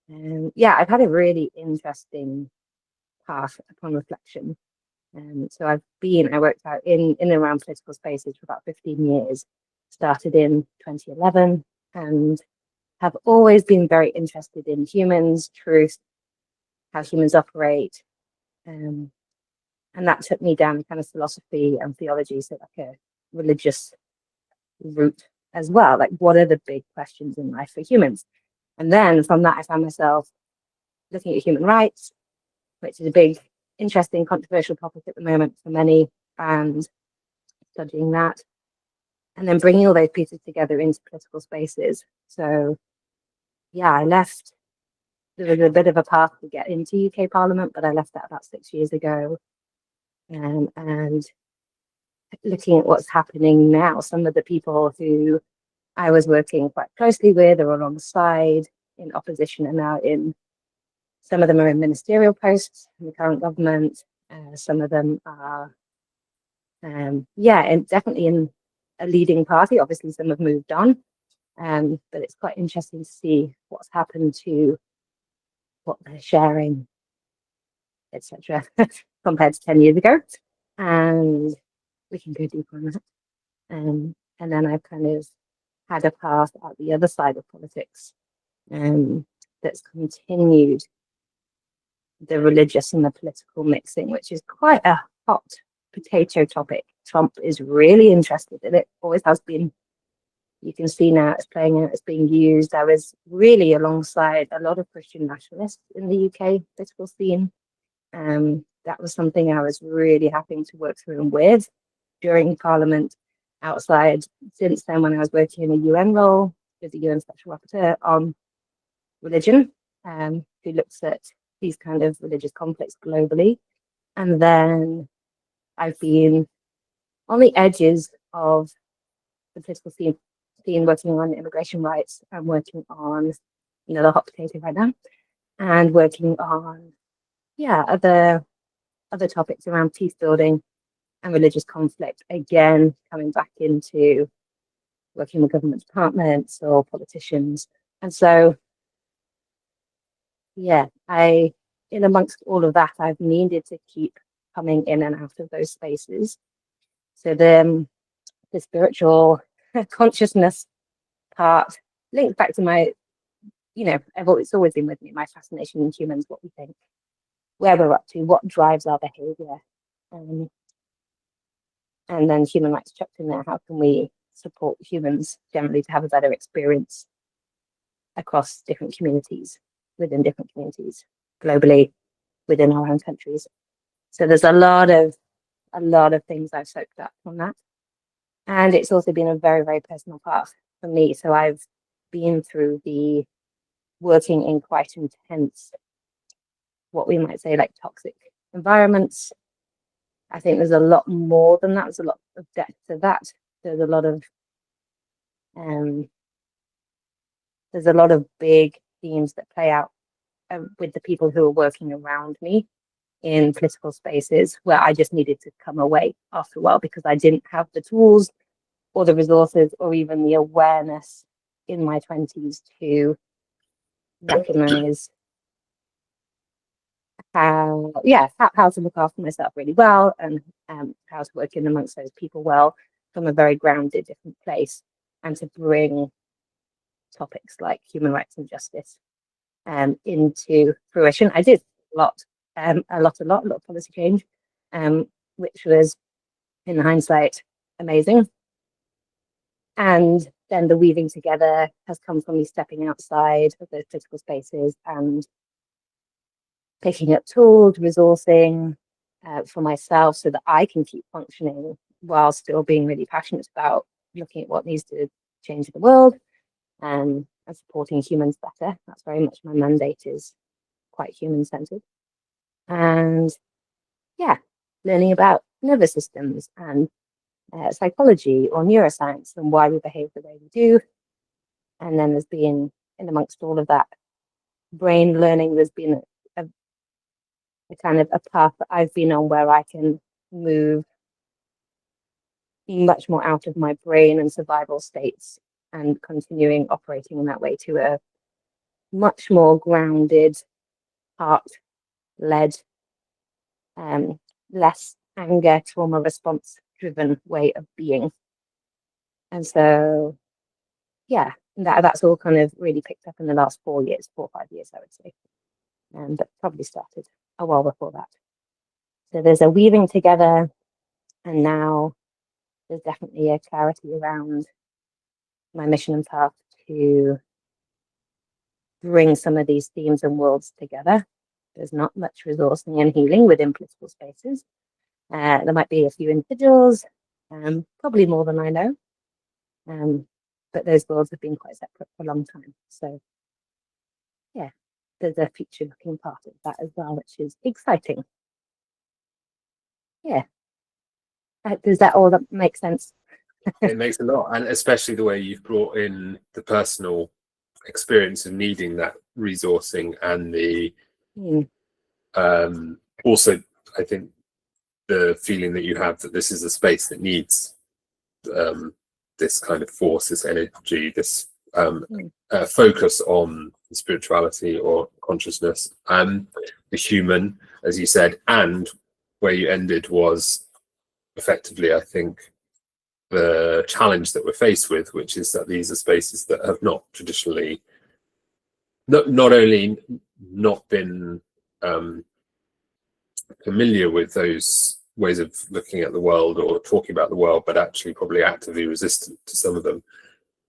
Yeah, I've had a really interesting path upon reflection. So I worked out in and around political spaces for about 15 years, started in 2011, and have always been very interested in humans, truth, how humans operate. And that took me down kind of philosophy and theology, so like a religious route as well. Like, what are the big questions in life for humans? And then from that, I found myself looking at human rights, which is a big, interesting, controversial topic at the moment for many, and studying that. And then bringing all those pieces together into political spaces. So, yeah, I left. There was a bit of a path to get into UK Parliament, but I left that about 6 years ago. And looking at what's happening now, some of the people who I was working quite closely with or alongside in opposition are now some of them are in ministerial posts in the current government. Some of them are, and definitely in a leading party. Obviously, some have moved on, but it's quite interesting to see what's happened to what they're sharing, etc., compared to 10 years ago. And we can go deeper on that. And then I've kind of had a path at the other side of politics that's continued the religious and the political mixing, which is quite a hot potato topic. Trump is really interested in it, always has been. You can see now it's playing out, it's being used. I was really alongside a lot of Christian nationalists in the UK political scene. That was something I was really having to work through and with during Parliament, outside. Since then, when I was working in a UN role with the UN Special Rapporteur on religion, who looks at these kind of religious conflicts globally. And then I've been on the edges of the political scene, working on immigration rights and working on, the hot potato right now, and working on, other topics around peace building and religious conflict, again, coming back into working with government departments or politicians. And so, in amongst all of that, I've needed to keep coming in and out of those spaces. So the spiritual consciousness part links back to my, it's always been with me, my fascination in humans, what we think, where we're up to, what drives our behavior. And then human rights chucked in there. How can we support humans generally to have a better experience across different communities, within different communities, globally, within our own countries? So there's a lot of things I've soaked up from that. And it's also been a very, very personal path for me. So I've been through the working in quite intense, what we might say, like toxic environments. I think there's a lot more than that. There's a lot of depth to that. There's a lot of big themes that play out with the people who are working around me in political spaces, where I just needed to come away after a while because I didn't have the tools or the resources or even the awareness in my 20s to recognize how to look after myself really well, and how to work in amongst those people well from a very grounded, different place, and to bring topics like human rights and justice into fruition. I did a lot of policy change, which was, in hindsight, amazing. And then the weaving together has come from me stepping outside of those political spaces and picking up tools, resourcing for myself so that I can keep functioning while still being really passionate about looking at what needs to change in the world, and supporting humans better. That's very much my mandate, is quite human-centered. And learning about nervous systems and psychology or neuroscience and why we behave the way we do. And then there's been, in amongst all of that brain learning, there's been a kind of a path that I've been on where I can move much more out of my brain and survival states and continuing operating in that way to a much more grounded, heart-led, less anger, trauma response driven way of being. And so, yeah, that's all kind of really picked up in the last 4 years, 4 or 5 years, I would say. But probably started a while before that. So there's a weaving together, and now there's definitely a clarity around my mission and path to bring some of these themes and worlds together. There's not much resourcing and healing within political spaces. There might be a few individuals, probably more than I know, but those worlds have been quite separate for a long time. So yeah, there's a future looking part of that as well, which is exciting. Yeah. Does that all make sense? It makes a lot, and especially the way you've brought in the personal experience of needing that resourcing, and the also, I think, the feeling that you have that this is a space that needs this kind of force, this energy, this focus on spirituality or consciousness, the human, as you said, and where you ended was effectively, I think, the challenge that we're faced with, which is that these are spaces that have not traditionally, not only not been familiar with those ways of looking at the world or talking about the world, but actually probably actively resistant to some of them.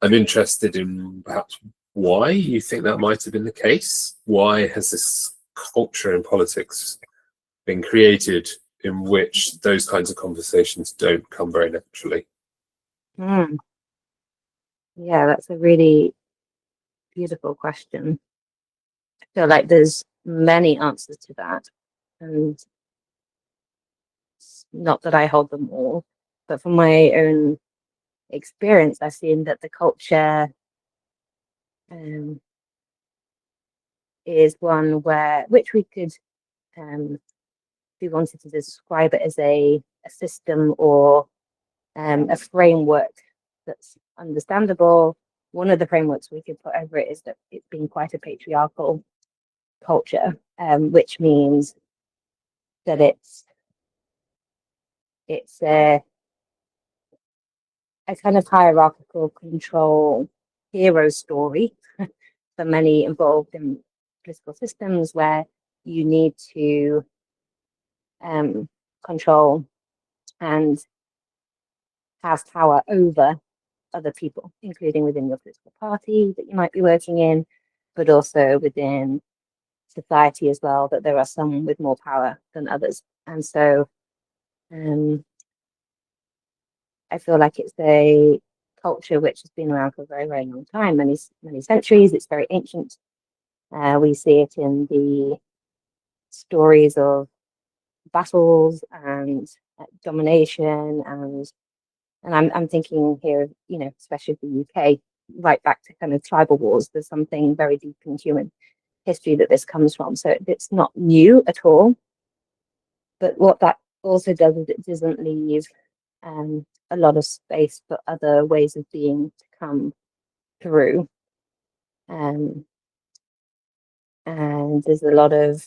I'm interested in perhaps why you think that might have been the case. Why has this culture in politics been created in which those kinds of conversations don't come very naturally? Yeah, that's a really beautiful question. I feel like there's many answers to that, and not that I hold them all, but from my own experience, I've seen that the culture is one which we could, if we wanted to describe it as a system or a framework that's understandable. One of the frameworks we could put over it is that it's been quite a patriarchal culture, which means that it's a kind of hierarchical control hero story for many involved in political systems, where you need to control and have power over other people, including within your political party that you might be working in, but also within society as well, that there are some with more power than others. And so I feel like it's a culture which has been around for a very, very long time, many centuries. It's very ancient. We see it in the stories of battles and domination, and I'm thinking here, especially the UK, right back to kind of tribal wars. There's something very deep in human history that this comes from. So it's not new at all. But what that also does is it doesn't leave a lot of space for other ways of being to come through. And there's a lot of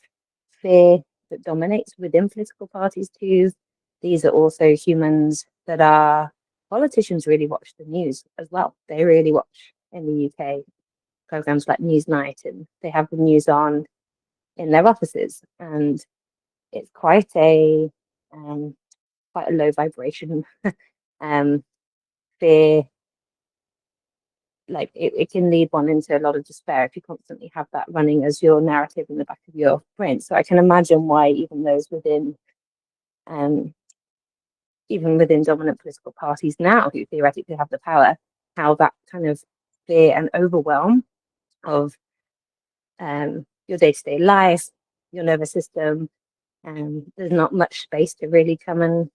fear that dominates within political parties too. These are also humans that are politicians really watch the news as well. They really watch in the UK programs like Newsnight, and they have the news on in their offices, and it's quite a low vibration fear. Like it can lead one into a lot of despair if you constantly have that running as your narrative in the back of your brain. So I can imagine why even those within dominant political parties now, who theoretically have the power, how that kind of fear and overwhelm of your day-to-day life, your nervous system, there's not much space to really come and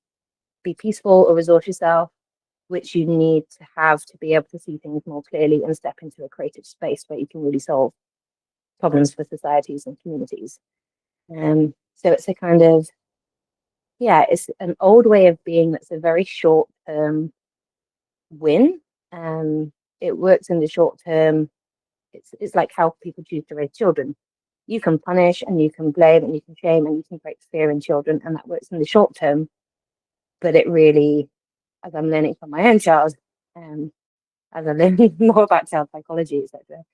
be peaceful or resource yourself, which you need to have to be able to see things more clearly and step into a creative space where you can really solve problems for societies and communities. So it's a kind of, it's an old way of being that's a very short-term win. It works in the short term it's like how people choose to raise children. You can punish and you can blame and you can shame and you can create fear in children, and that works in the short term. But it really, as I'm learning from my own child, as I'm learning more about child psychology, etc.,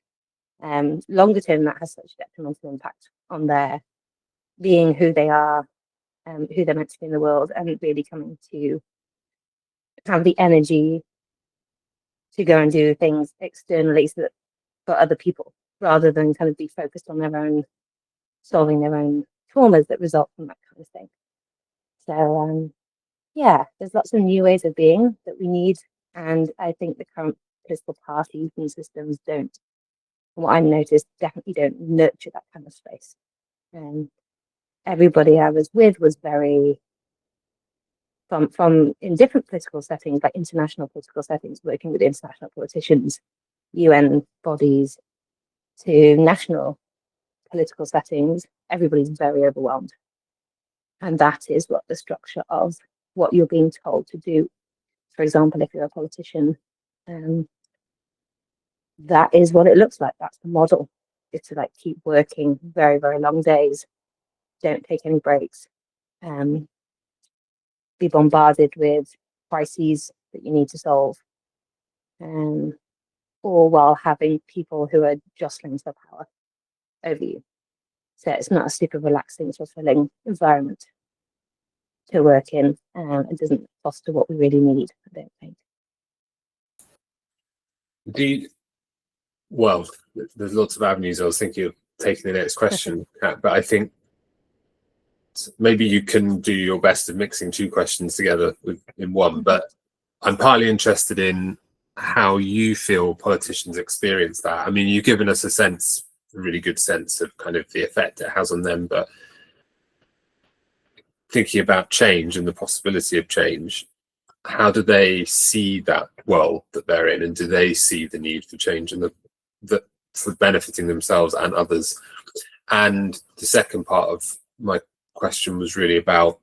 longer term, that has such detrimental impact on their being who they are, who they're meant to be in the world, and really coming to have the energy to go and do things externally for other people, rather than kind of be focused on their own, solving their own traumas that result from that kind of thing. So yeah, there's lots of new ways of being that we need, and I think the current political parties and systems don't, from what I noticed, definitely don't nurture that kind of space. And everybody I was with was very from in different political settings, like international political settings, working with international politicians, UN bodies, to national political settings, everybody's very overwhelmed. And that is what the structure of what you're being told to do. For example, if you're a politician, that is what it looks like. That's the model. It's to like keep working very, very long days, don't take any breaks, be bombarded with crises that you need to solve, or while having people who are jostling for power over you. So it's not a super relaxing, fulfilling environment to work in. It doesn't foster what we really need, I don't think. Well, there's lots of avenues. I was thinking of taking the next question, Kat, but I think maybe you can do your best of mixing two questions together in one. But I'm partly interested in how you feel politicians experience that. I mean, you've given us a really good sense of kind of the effect it has on them, but thinking about change and the possibility of change, how do they see that world that they're in, and do they see the need for change and for benefiting themselves and others? And the second part of my question was really about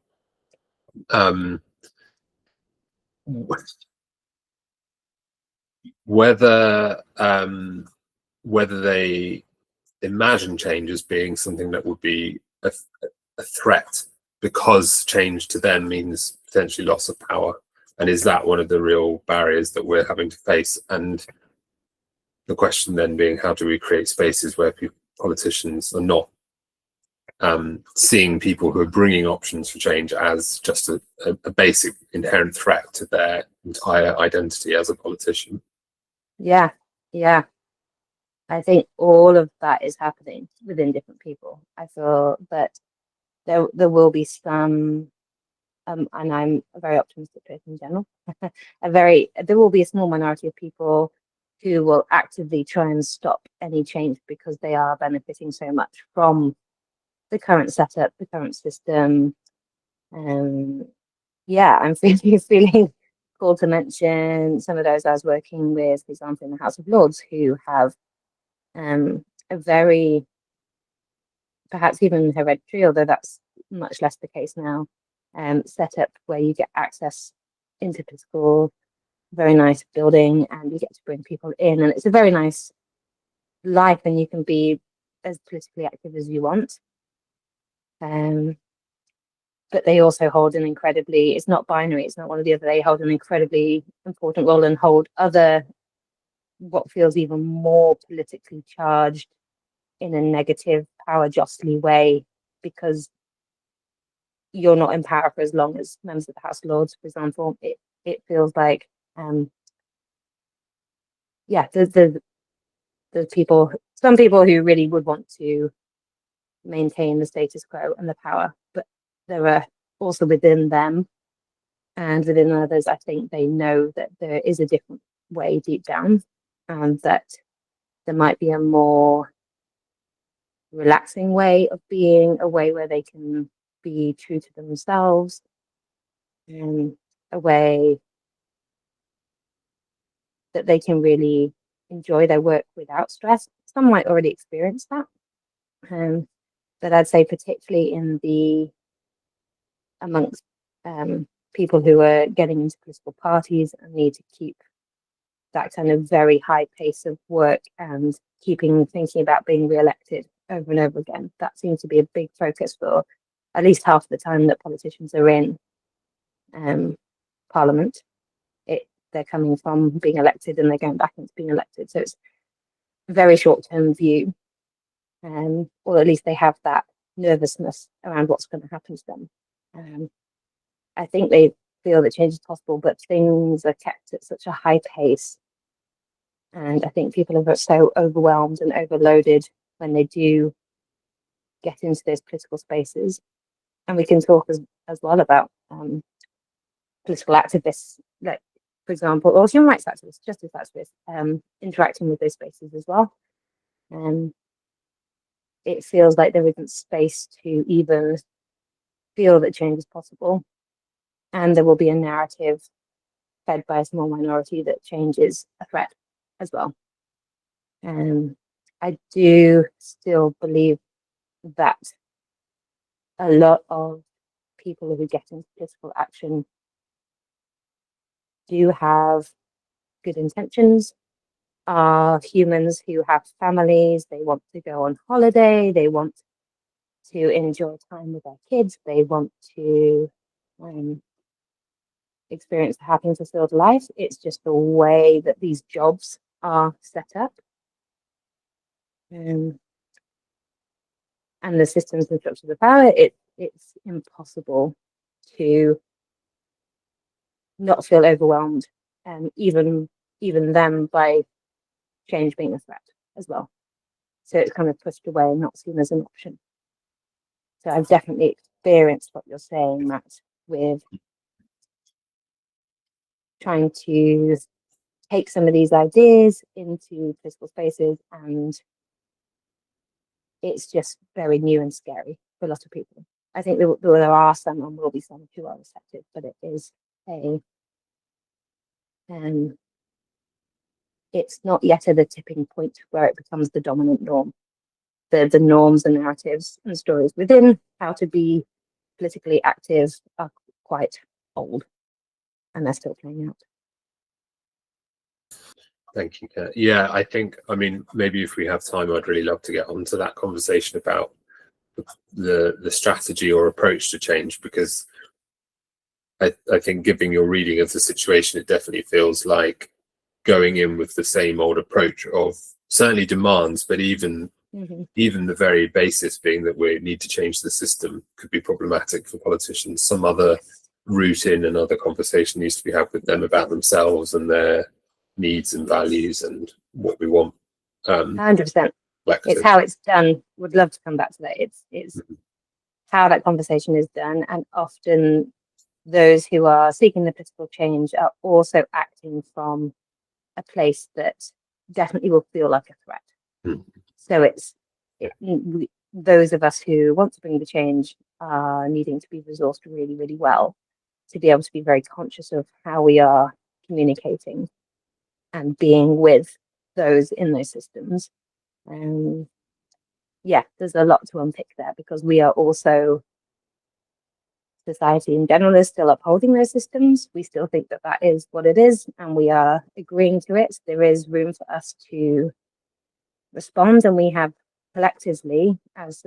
whether they imagine change as being something that would be a threat, because change to them means potentially loss of power, and is that one of the real barriers that we're having to face? And the question then being, how do we create spaces where politicians are not seeing people who are bringing options for change as just a basic inherent threat to their entire identity as a politician? Yeah. I think all of that is happening within different people. I feel that there will be some, and I'm a very optimistic person in general, there will be a small minority of people who will actively try and stop any change because they are benefiting so much from the current setup, the current system. Yeah, I'm feeling called to mention some of those I was working with, for example, in the House of Lords, who have a very, perhaps even hereditary, although that's much less the case now, set up where you get access into political, very nice building, and you get to bring people in, and it's a very nice life, and you can be as politically active as you want. But they also hold an incredibly, it's not binary, it's not one or the other, they hold an incredibly important role and hold other, what feels even more politically charged in a negative, power jostly way, because you're not in power for as long as members of the House of Lords, for example. It feels like, there's people, some people who really would want to maintain the status quo and the power, but there are also within them and within others, I think they know that there is a different way deep down, and that there might be a more relaxing way of being, a way where they can be true to themselves, and a way that they can really enjoy their work without stress. Some might already experience that, but I'd say particularly amongst people who are getting into political parties and need to keep that kind of very high pace of work and thinking about being re-elected over and over again. That seems to be a big focus for at least half the time that politicians are in Parliament. They're coming from being elected and they're going back into being elected. So it's a very short-term view, or at least they have that nervousness around what's going to happen to them. I think they feel that change is possible, but things are kept at such a high pace. And I think people are so overwhelmed and overloaded when they do get into those political spaces. And we can talk as well about political activists, like, for example, or human rights activists, justice activists, interacting with those spaces as well. It feels like there isn't space to even feel that change is possible. And there will be a narrative fed by a small minority that change is a threat as well. I do still believe that a lot of people who get into political action do have good intentions, are humans who have families, they want to go on holiday, they want to enjoy time with their kids, they want to experience a happy and fulfilled life. It's just the way that these jobs are set up. And the systems and structures of power, it's impossible to not feel overwhelmed, even then, by change being a threat as well. So it's kind of pushed away and not seen as an option. So I've definitely experienced what you're saying, Matt, with trying to take some of these ideas into political spaces, and it's just very new and scary for a lot of people. I think there are some and will be some who are receptive, but it is it's not yet at a tipping point where it becomes the dominant norm. The norms and narratives and stories within how to be politically active are quite old, and they're still playing out. Thank you, Kat. Yeah, I mean, maybe if we have time, I'd really love to get onto that conversation about the strategy or approach to change, because I think, given your reading of the situation, it definitely feels like going in with the same old approach of certainly demands, but even the very basis being that we need to change the system could be problematic for politicians. Some other route in, another conversation needs to be had with them about themselves and their needs and values and what we want. 100%. It's how it's done. Would love to come back to that. It's how that conversation is done, and often those who are seeking the political change are also acting from a place that definitely will feel like a threat. So those of us who want to bring the change are needing to be resourced really, really well to be able to be very conscious of how we are communicating and being with those in those systems. Yeah, there's a lot to unpick there, because we are also, society in general is still upholding those systems. We still think that that is what it is, and we are agreeing to it. There is room for us to respond, and we have collectively, as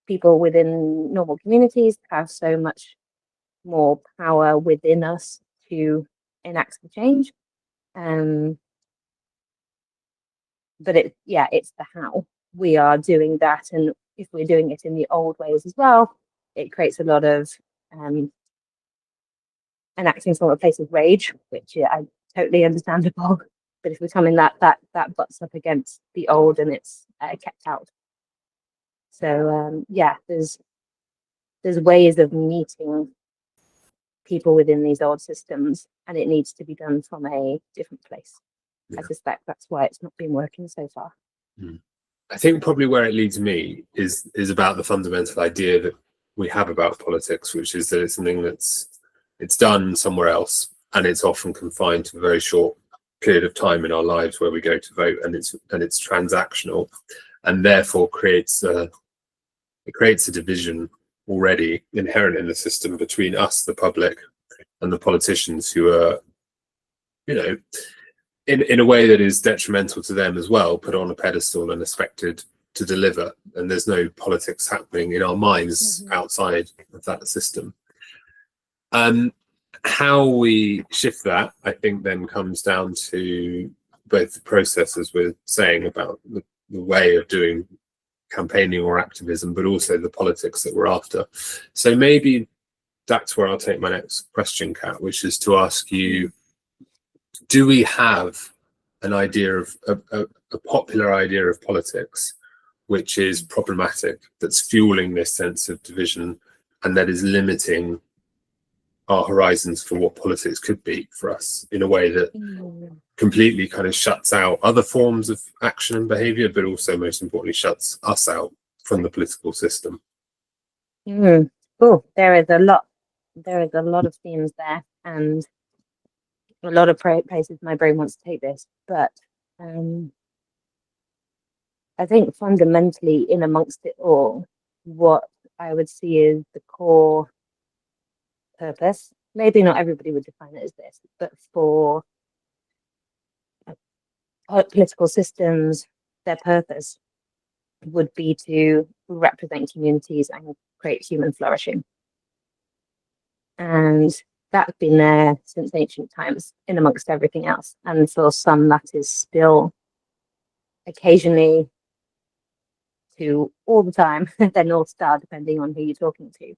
people within normal communities, have so much more power within us to enact the change. But it's the how we are doing that, and if we're doing it in the old ways as well, it creates a lot of enacting from a place of rage, which I totally understandable. But if we're coming that butts up against the old, and it's kept out. So there's ways of meeting people within these old systems, and it needs to be done from a different place. Yeah. I suspect that's why it's not been working so far. I think probably where it leads me is about the fundamental idea that we have about politics, which is that it's something it's done somewhere else, and it's often confined to a very short period of time in our lives where we go to vote, and it's transactional, and therefore creates a division already inherent in the system between us, the public, and the politicians, who are, in a way that is detrimental to them as well, put on a pedestal and expected to deliver, and there's no politics happening in our minds outside of that system. How we shift that, I think, then comes down to both the process, as we're saying, about the way of doing campaigning or activism, but also the politics that we're after. So maybe that's where I'll take my next question, Kat, which is to ask you, do we have an idea of a popular idea of politics which is problematic, that's fueling this sense of division, and that is limiting our horizons for what politics could be for us in a way that completely kind of shuts out other forms of action and behavior, but also most importantly shuts us out from the political system? Oh, there is a lot of themes there, and a lot of places my brain wants to take this, but I think fundamentally in amongst it all, what I would see is the core purpose. Maybe not everybody would define it as this, but for political systems, their purpose would be to represent communities and create human flourishing. And that's been there since ancient times in amongst everything else. And for some, that is still occasionally to all the time their North Star, depending on who you're talking to.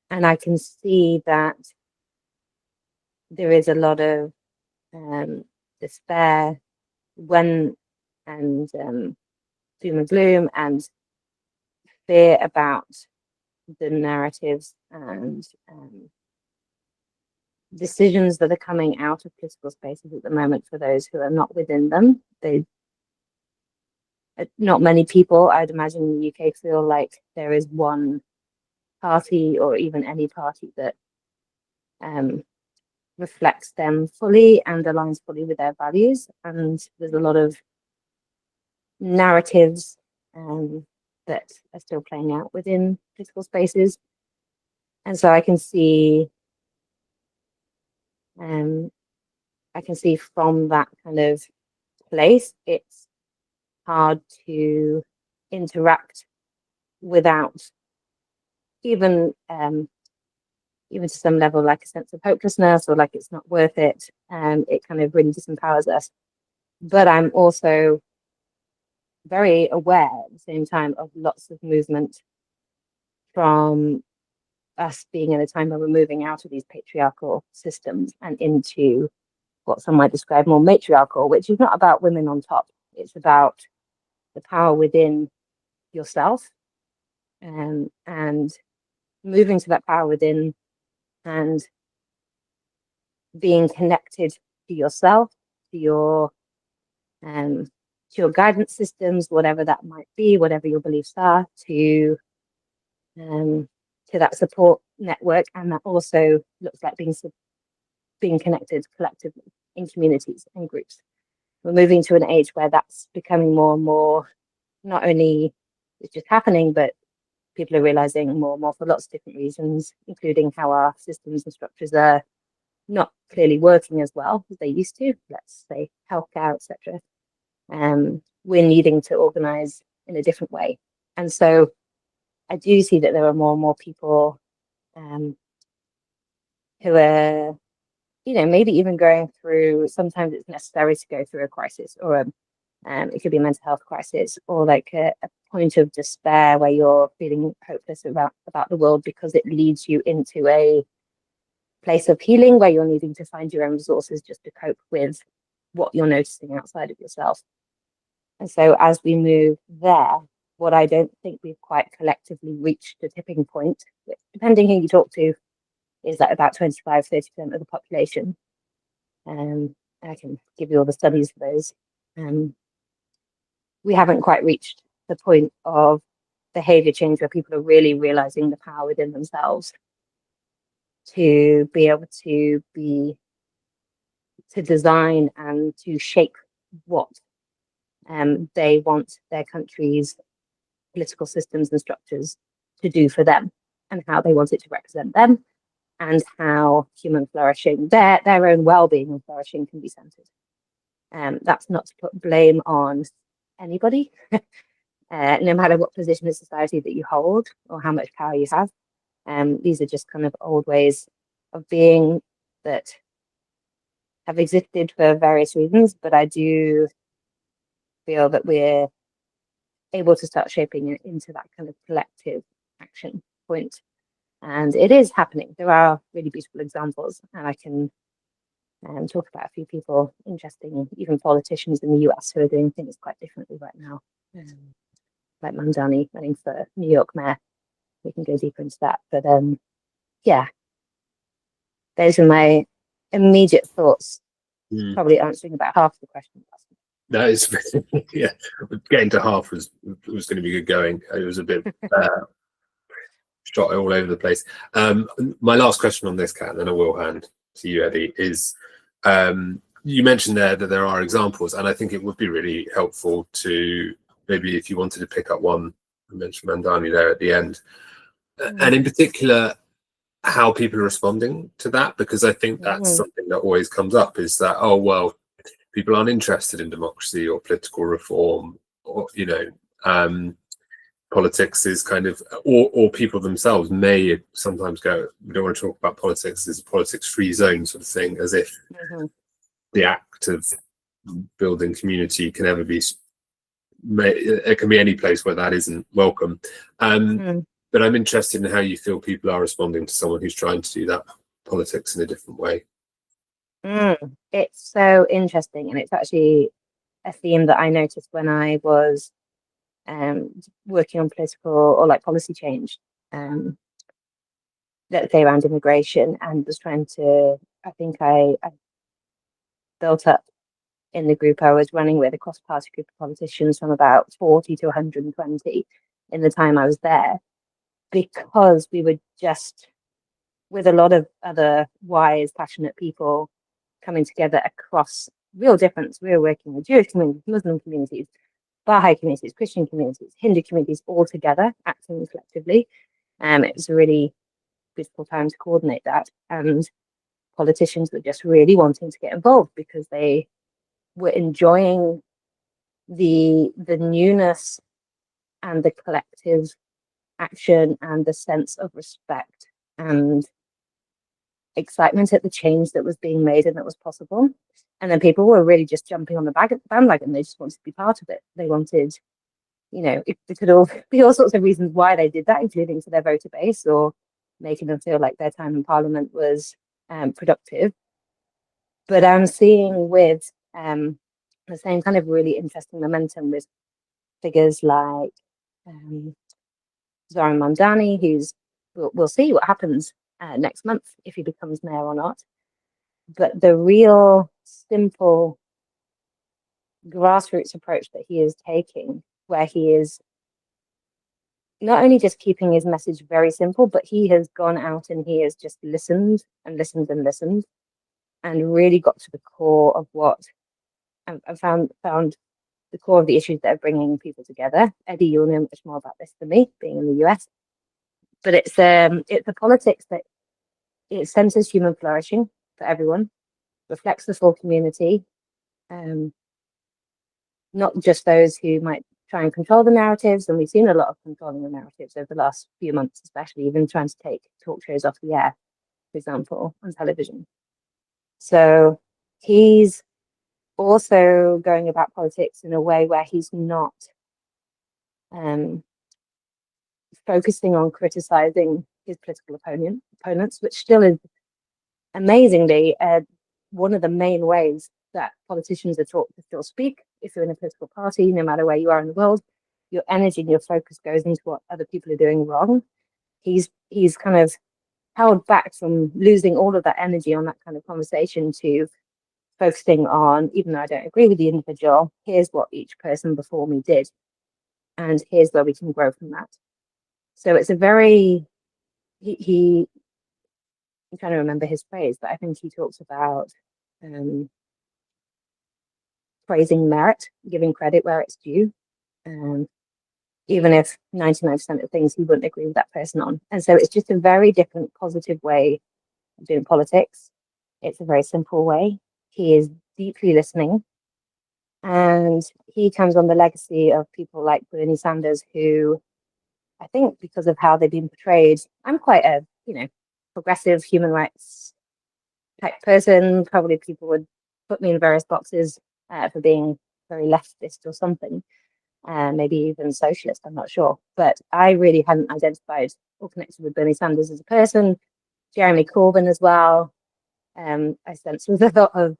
And I can see that there is a lot of despair and doom and gloom and fear about the narratives and decisions that are coming out of political spaces at the moment for those who are not within them. Not many people, I'd imagine, in the UK feel like there is one party or even any party that reflects them fully and aligns fully with their values. And there's a lot of narratives that are still playing out within political spaces. And so I can see from that kind of place, it's hard to interact without even to some level like a sense of hopelessness or like it's not worth it. It kind of really disempowers us. But I'm also very aware at the same time of lots of movement from us being in a time where we're moving out of these patriarchal systems and into what some might describe more matriarchal, which is not about women on top. It's about the power within yourself and moving to that power within and being connected to yourself, to your guidance systems, whatever that might be, whatever your beliefs are, to that support network. And that also looks like being connected collectively in communities and groups. We're moving to an age where that's becoming more and more, not only it's just happening, but people are realizing more and more for lots of different reasons, including how our systems and structures are not clearly working as well as they used to, let's say healthcare, etc. We're needing to organize in a different way. And so I do see that there are more and more people who are, maybe even going through, sometimes it's necessary to go through a crisis, or it could be a mental health crisis, or like a point of despair where you're feeling hopeless about the world because it leads you into a place of healing where you're needing to find your own resources just to cope with what you're noticing outside of yourself. And so as we move there, what I don't think we've quite collectively reached the tipping point, which, depending who you talk to, is that about 25-30% of the population. I can give you all the studies for those. We haven't quite reached the point of behavior change where people are really realizing the power within themselves to be able to design and to shape what they want their country's political systems and structures to do for them, and how they want it to represent them, and how human flourishing, their own well-being and flourishing, can be centered. That's not to put blame on anybody, no matter what position in society that you hold or how much power you have. These are just kind of old ways of being that have existed for various reasons, but I do feel that we're able to start shaping it into that kind of collective action point. And it is happening. There are really beautiful examples, and I can talk about a few people, interesting, even politicians in the US who are doing things quite differently right now, like Mamdani running for New York mayor. We can go deeper into that. But yeah, those are my immediate thoughts, probably answering about half the question. That is, yeah, getting to half was going to be good going. It was a bit shot all over the place. My last question on this, Kat, and then I will hand to you, Eddie, is you mentioned there that there are examples, and I think it would be really helpful to maybe if you wanted to pick up one. I mentioned Mamdani there at the end, and in particular, how people are responding to that, because I think that's something that always comes up is that, oh, well, people aren't interested in democracy or political reform, or, you know, politics is kind of, or people themselves may sometimes go, we don't want to talk about politics, it's a politics-free zone sort of thing, as if the act of building community can ever be, it can be any place where that isn't welcome. But I'm interested in how you feel people are responding to someone who's trying to do that politics in a different way. It's so interesting, and it's actually a theme that I noticed when I was working on political or like policy change, let's say around immigration, and was trying to, I think I built up in the group I was running with a cross-party group of politicians from about 40 to 120 in the time I was there, because we were just with a lot of other wise, passionate people coming together across real difference. We were working with Jewish communities, Muslim communities, Baha'i communities, Christian communities, Hindu communities, all together, acting collectively. It was a really beautiful time to coordinate that. And politicians were just really wanting to get involved because they were enjoying the newness and the collective action and the sense of respect and excitement at the change that was being made and that was possible. And then people were really just jumping on the bandwagon. They just wanted to be part of it. They wanted, you know, it could all be all sorts of reasons why they did that, including to their voter base or making them feel like their time in Parliament was productive. But I'm seeing with the same kind of really interesting momentum with figures like Zoran Mamdani, who's, we'll see what happens next month if he becomes mayor or not. But the real simple grassroots approach that he is taking, where he is not only just keeping his message very simple, but he has gone out and he has just listened and listened and listened and really got to the core of what I found the core of the issues that are bringing people together. Eddie, you'll know much more about this than me, being in the US. But it's a politics that it centers human flourishing for everyone, reflects the full community, not just those who might try and control the narratives. And we've seen a lot of controlling the narratives over the last few months, especially even trying to take talk shows off the air, for example, on television. So he's also going about politics in a way where he's not focusing on criticizing his political opponents, which still is amazingly one of the main ways that politicians are taught to still speak. If you're in a political party, no matter where you are in the world, your energy and your focus goes into what other people are doing wrong. He's kind of held back from losing all of that energy on that kind of conversation to focusing on, even though I don't agree with the individual, here's what each person before me did, and here's where we can grow from that. So it's a very, I'm trying to remember his phrase, but I think he talks about praising merit, giving credit where it's due, even if 99% of things he wouldn't agree with that person on. And so it's just a very different, positive way of doing politics. It's a very simple way. He is deeply listening. And he comes on the legacy of people like Bernie Sanders, who I think because of how they've been portrayed, I'm quite a, progressive human rights type person. Probably people would put me in various boxes for being very leftist or something, maybe even socialist, I'm not sure. But I really hadn't identified or connected with Bernie Sanders as a person. Jeremy Corbyn as well. I sense with a lot of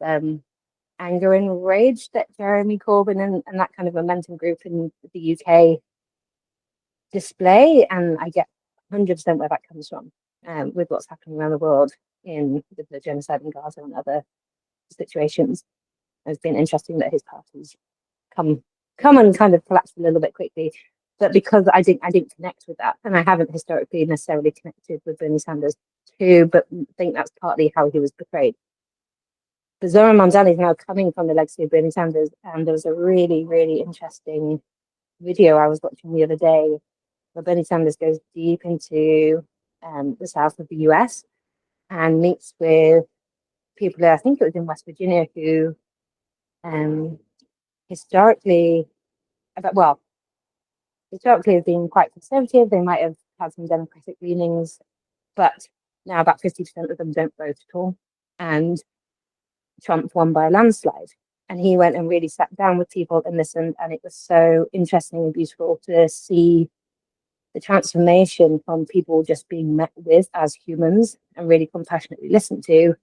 anger and rage that Jeremy Corbyn and that kind of momentum group in the UK display, and I get 100% where that comes from with what's happening around the world in the genocide in Gaza and other situations. It's been interesting that his party's come and kind of collapsed a little bit quickly, but because I didn't connect with that, and I haven't historically necessarily connected with Bernie Sanders too, but think that's partly how he was portrayed. But Zoran Mamdani is now coming from the legacy of Bernie Sanders, and there was a really, really interesting video I was watching the other day where Bernie Sanders goes deep into the south of the US and meets with people, I think it was in West Virginia, who historically have been quite conservative. They might have had some democratic leanings, but now about 50% of them don't vote at all. And Trump won by a landslide. And he went and really sat down with people and listened. And it was so interesting and beautiful to see the transformation from people just being met with as humans and really compassionately listened to.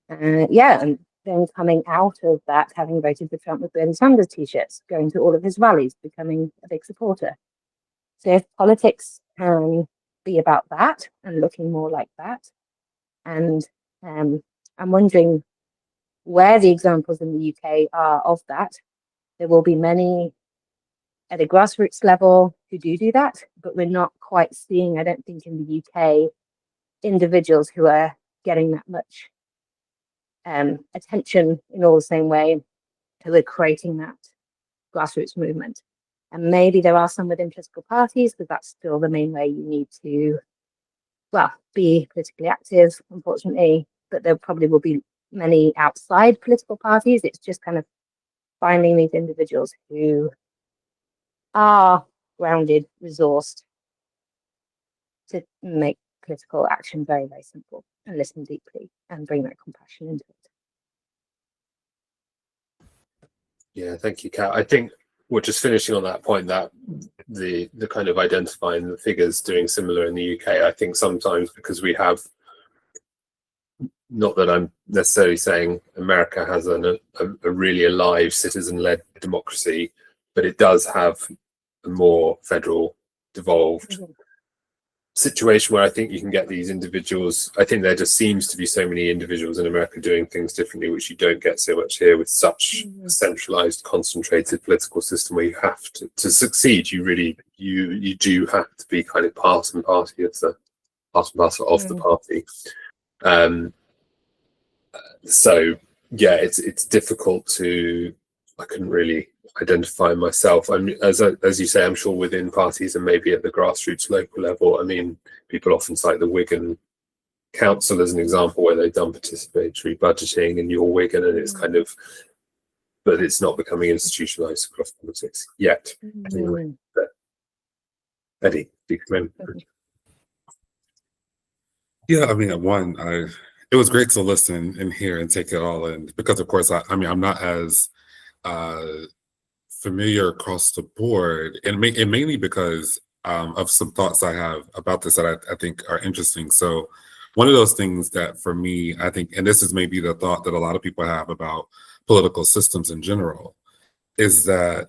And then coming out of that, having voted for Trump with Bernie Sanders t-shirts, going to all of his rallies, becoming a big supporter. So if politics can be about that and looking more like that, and I'm wondering where the examples in the UK are of that. There will be many at a grassroots level who do that, but we're not quite seeing, I don't think, in the UK, individuals who are getting that much attention in all the same way, who are creating that grassroots movement. And maybe there are some within political parties, because that's still the main way you need to, be politically active, unfortunately, but there probably will be many outside political parties. It's just kind of finding these individuals who are grounded, resourced to make political action very, very simple and listen deeply and bring that compassion into it. Yeah, thank you, Kat. I think we're just finishing on that point, that the kind of identifying the figures doing similar in the UK. I think sometimes because we have, not that I'm necessarily saying America has a really alive citizen-led democracy, but it does have a more federal devolved situation where I think you can get these individuals. I think there just seems to be so many individuals in America doing things differently, which you don't get so much here with such a centralized, concentrated political system where you have to succeed. You really, you do have to be kind of part and parcel of the party. So yeah, it's difficult to. I couldn't really identify myself. I mean, as you say, I'm sure within parties and maybe at the grassroots local level. I mean, people often cite the Wigan Council as an example where they've done participatory budgeting in your Wigan, and it's kind of, but it's not becoming institutionalized across politics yet. Anyway, but Eddie, do you come in? Yeah, I mean, it was great to listen and hear and take it all in, because of course, I mean, I'm not as familiar across the board, and mainly because of some thoughts I have about this that I think are interesting. So one of those things that for me, I think, and this is maybe the thought that a lot of people have about political systems in general, is that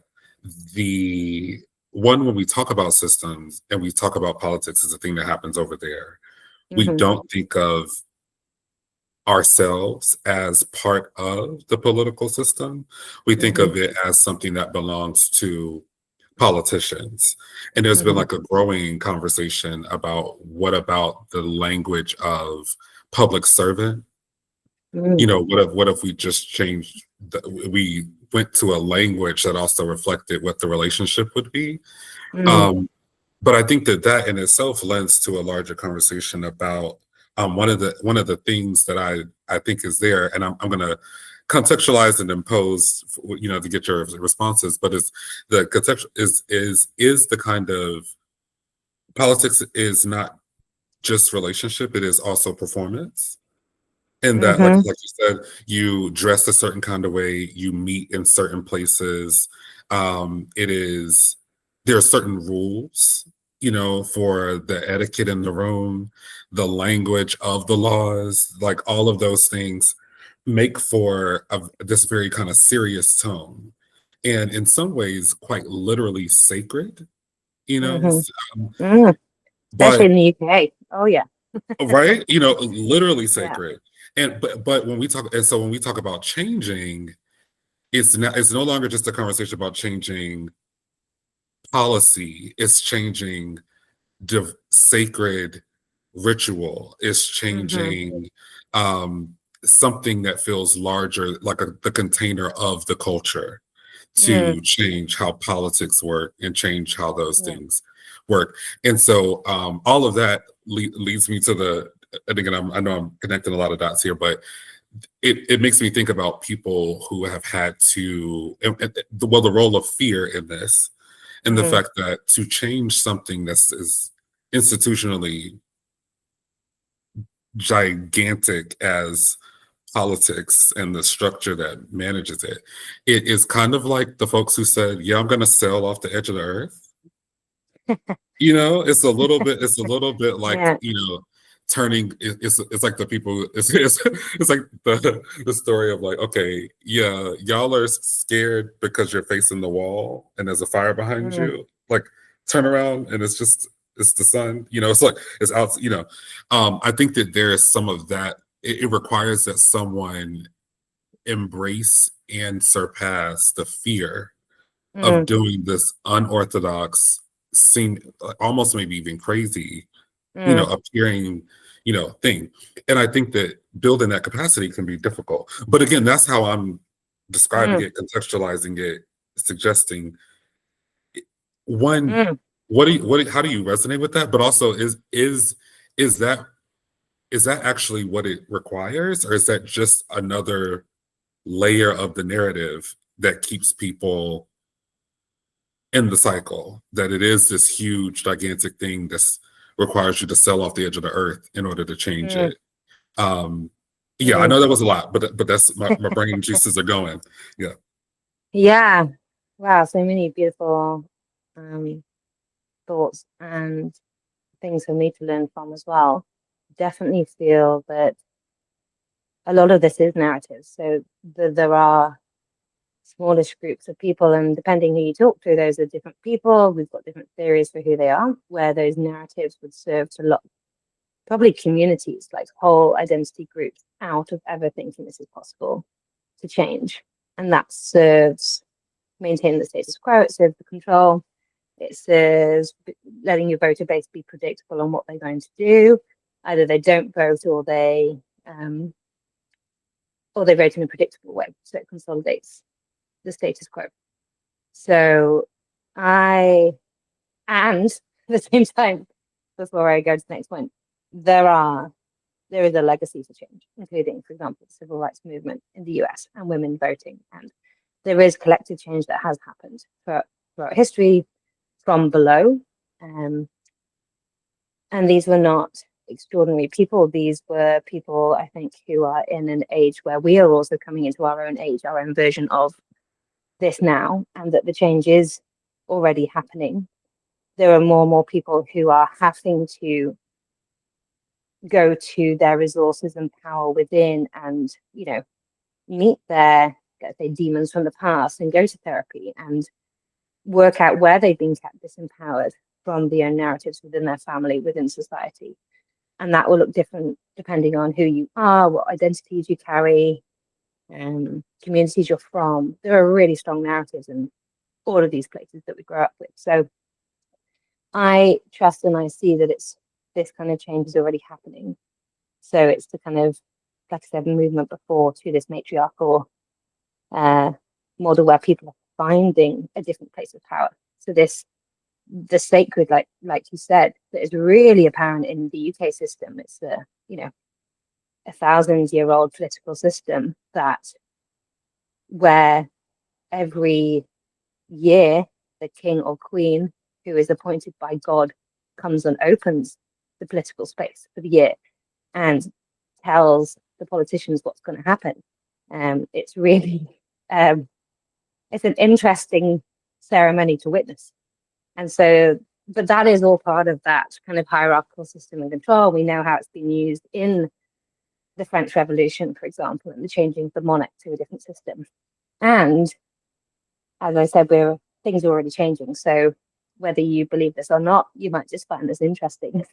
when we talk about systems and we talk about politics as a thing that happens over there, we don't think of ourselves as part of the political system. We think of it as something that belongs to politicians. And there's been like a growing conversation about what about the language of public servant? You know, what if we just changed, we went to a language that also reflected what the relationship would be? But I think that in itself lends to a larger conversation about one of the things that I think is there, and I'm going to contextualized and imposed, to get your responses. But it's the contextual is the kind of politics is not just relationship; it is also performance. And that, like Mm-hmm. you said, you dress a certain kind of way, you meet in certain places. There are certain rules, for the etiquette in the room, the language of the laws, like all of those things make for this very kind of serious tone. And in some ways, quite literally sacred, Mm-hmm. Mm. Especially but in the UK. Oh yeah. right, literally Yeah. sacred. And but when we talk about changing, it's no longer just a conversation about changing policy. It's changing sacred ritual. It's Mm-hmm. changing something that feels larger, like the container of the culture, Mm. to change how politics work and change how those Yeah. things work. And so all of that leads me to and again, I know I'm connecting a lot of dots here, but it makes me think about people who have had to, the role of fear in this, and the Mm. fact that to change something that's as institutionally gigantic as politics and the structure that manages it, it is kind of like the folks who said, yeah, I'm going to sail off the edge of the earth. It's a little bit like, Yeah. turning, it's like the people, it's like the story of like, okay, yeah, y'all are scared because you're facing the wall and there's a fire behind Mm. you. Like, turn around and it's the sun, it's like, it's out, I think that there is some of that. It requires that someone embrace and surpass the fear of Mm. doing this unorthodox, seem almost maybe even crazy, Mm. appearing, thing. And I think that building that capacity can be difficult. But again, that's how I'm describing Mm. it, contextualizing it, suggesting one, Mm. how do you resonate with that? But also is that actually what it requires, or is that just another layer of the narrative that keeps people in the cycle, that it is this huge, gigantic thing that requires you to sell off the edge of the earth in order to change Mm. it? Um, yeah, I Mm. know that was a lot, but that's my brain juices are going. Yeah. Yeah. Wow. So many beautiful um, thoughts and things for me to learn from as well. Definitely feel that a lot of this is narratives. So there are smallish groups of people, and depending who you talk to, those are different people. We've got different theories for who they are, where those narratives would serve to lock probably communities, like whole identity groups, out of ever thinking this is possible to change. And that serves maintaining the status quo, it serves the control, it serves letting your voter base be predictable on what they're going to do. Either they don't vote or they vote in a predictable way. So it consolidates the status quo. So and at the same time, before I go to the next point, there is a legacy to change, including, for example, the civil rights movement in the US and women voting. And there is collective change that has happened throughout history from below. And these were not extraordinary people. These were people, I think, who are in an age where we are also coming into our own age, our own version of this now, and that the change is already happening. There are more and more people who are having to go to their resources and power within and, meet their, let's say, demons from the past and go to therapy and work out where they've been kept disempowered from the own narratives within their family, within society. And that will look different depending on who you are, what identities you carry, communities you're from. There are really strong narratives in all of these places that we grow up with. So I trust and I see that this kind of change is already happening. So it's the kind of, like I said, movement before to this matriarchal model where people are finding a different place of power. So the sacred, like you said, that is really apparent in the UK system. It's a 1,000-year-old political system that where every year the king or queen who is appointed by God comes and opens the political space for the year and tells the politicians what's going to happen. It's really it's an interesting ceremony to witness. And so, but that is all part of that kind of hierarchical system of control. We know how it's been used in the French Revolution, for example, and the changing of the monarch to a different system. And as I said, things are already changing. So whether you believe this or not, you might just find this interesting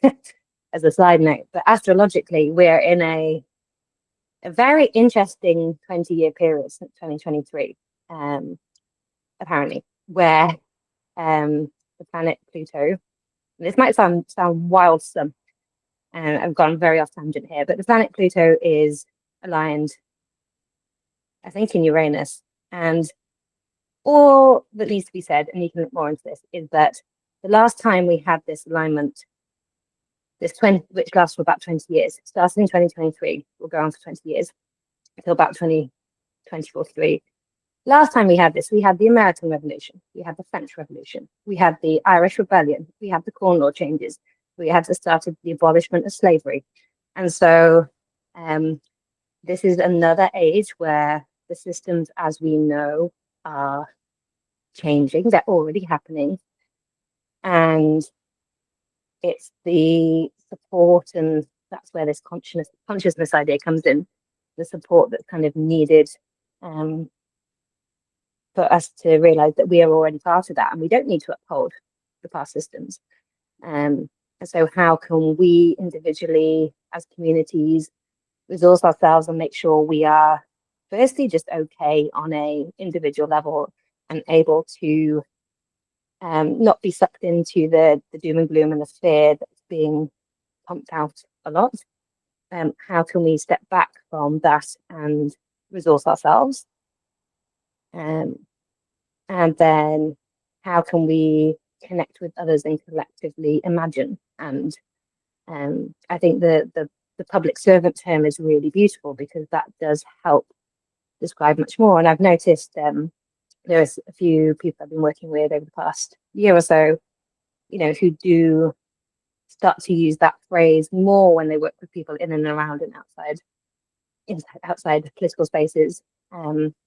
as a side note. But astrologically, we're in a very interesting 20-year period since 2023, apparently, where the planet Pluto, this might sound wildsome, I've gone very off tangent here, but the planet Pluto is aligned, I think, in Uranus. And all that needs to be said, and you can look more into this, is that the last time we had this alignment, which lasts for about 20 years, started in 2023, will go on for 20 years, until about 2043. Last time we had this, we had the American Revolution, we had the French Revolution, we had the Irish Rebellion, we had the Corn Law changes, we had the start of the abolishment of slavery. And so this is another age where the systems as we know are changing, they're already happening. And it's the support, and that's where this consciousness idea comes in, the support that's kind of needed for us to realize that we are already part of that and we don't need to uphold the past systems. And so how can we individually, as communities, resource ourselves and make sure we are firstly just okay on a individual level and able to not be sucked into the doom and gloom and the fear that's being pumped out a lot. How can we step back from that and resource ourselves? And then how can we connect with others and collectively imagine? And I think the public servant term is really beautiful because that does help describe much more. And I've noticed there's a few people I've been working with over the past year or so, who do start to use that phrase more when they work with people in and around and outside political spaces,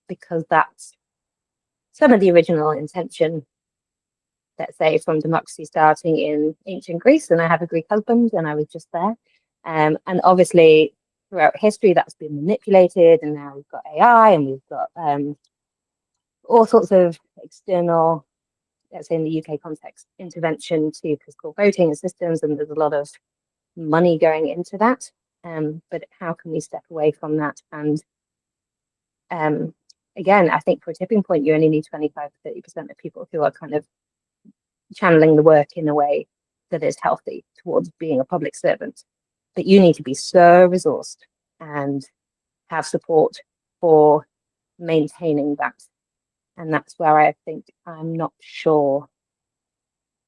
because that's some of the original intention, let's say, from democracy starting in ancient Greece. And I have a Greek husband and I was just there. And obviously throughout history that's been manipulated, and now we've got AI and we've got all sorts of external, let's say in the UK context, intervention to political voting and systems, and there's a lot of money going into that. But how can we step away from that? And again, I think for a tipping point, you only need 25 to 30% of people who are kind of channeling the work in a way that is healthy towards being a public servant. But you need to be so resourced and have support for maintaining that. And that's where I think I'm not sure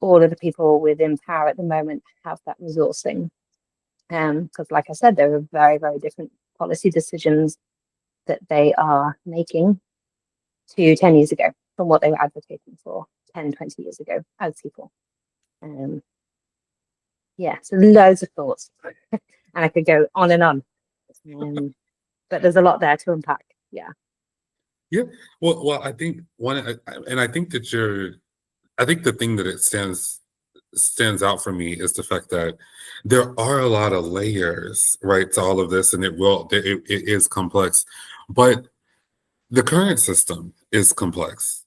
all of the people within power at the moment have that resourcing. Because like I said, there are very, very different policy decisions that they are making to 10 years ago from what they were advocating for 10, 20 years ago as people. So loads of thoughts. And I could go on and on. But there's a lot there to unpack. Yeah. Yeah. Well, I think I think the thing that it stands out for me is the fact that there are a lot of layers, right, to all of this, and it is complex, but the current system is complex.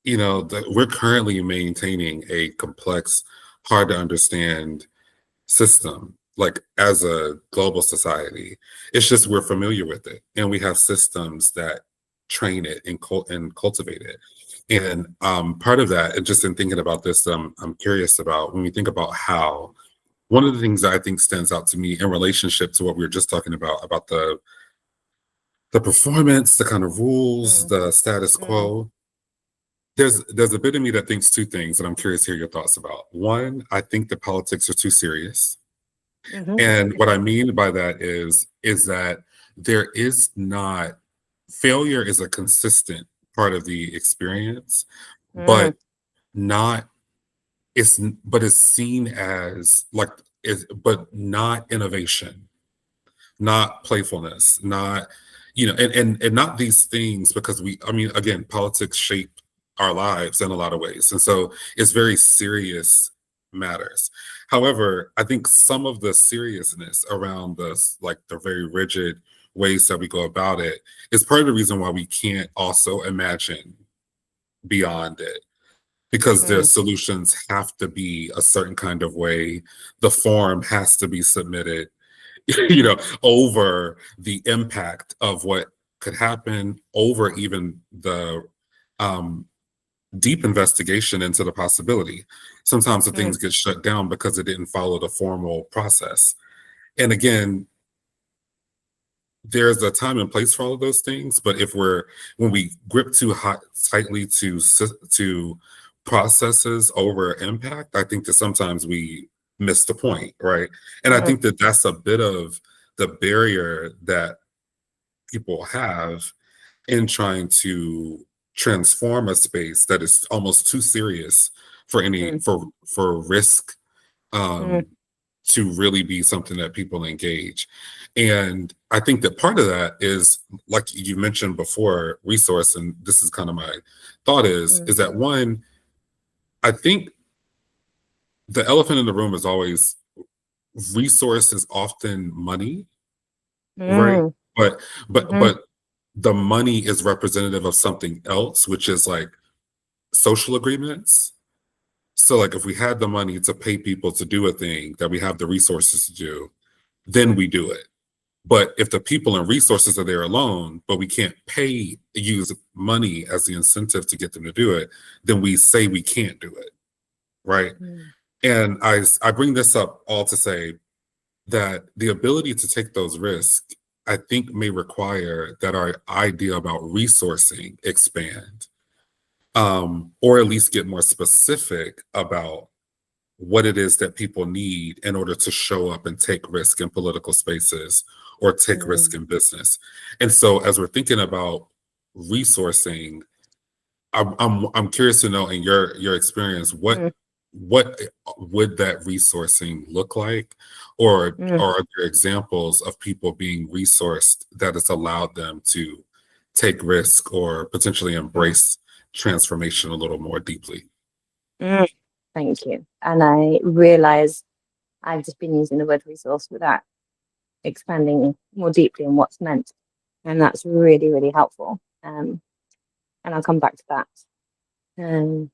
We're currently maintaining a complex, hard to understand system, like as a global society. It's just we're familiar with it, and we have systems that train it and cultivate it. And part of that, and just in thinking about this, I'm curious about when we think about how one of the things that I think stands out to me in relationship to what we were just talking about the performance, the kind of rules, the status quo. There's a bit of me that thinks two things, and I'm curious to hear your thoughts about. One, I think the politics are too serious. And what I mean by that is that there is not failure is a consistent part of the experience, Mm, but not it's seen as like but not innovation, not playfulness, not and not these things, because I mean, again, politics shape our lives in a lot of ways, and so it's very serious matters. However, I think some of the seriousness around this, like the very rigid ways that we go about it, is part of the reason why we can't also imagine beyond it, because their mm, solutions have to be a certain kind of way. The form has to be submitted over the impact of what could happen, over even the um, deep investigation into the possibility. Sometimes the mm, things get shut down because it didn't follow the formal process. And again, there's a time and place for all of those things, but when we grip too tightly to processes over impact, I think that sometimes we miss the point, right? And I mm, think that that's a bit of the barrier that people have in trying to transform a space that is almost too serious for any mm, for risk, mm, um, to really be something that people engage. And I think that part of that is, like you mentioned before, resource, and this is kind of my thought mm, is that one, I think the elephant in the room is always resource is often money, right? mm, But mhm, but the money is representative of something else, which is like social agreements. So like if we had the money to pay people to do a thing that we have the resources to do, then we do it. But if the people and resources are there alone, but we can't use money as the incentive to get them to do it, then we say we can't do it, right? mm, And I bring this up all to say that the ability to take those risks, I think, may require that our idea about resourcing expand, or at least get more specific about what it is that people need in order to show up and take risk in political spaces or take risk mm, in business. And so as we're thinking about resourcing, I'm curious to know, in your experience, mm, what would that resourcing look like, or mm, are there examples of people being resourced that has allowed them to take risk or potentially mm, embrace transformation a little more deeply? mm. Thank you. And I realize I've just been using the word resource without expanding more deeply on what's meant. And that's really, really helpful. And I'll come back to that. Um,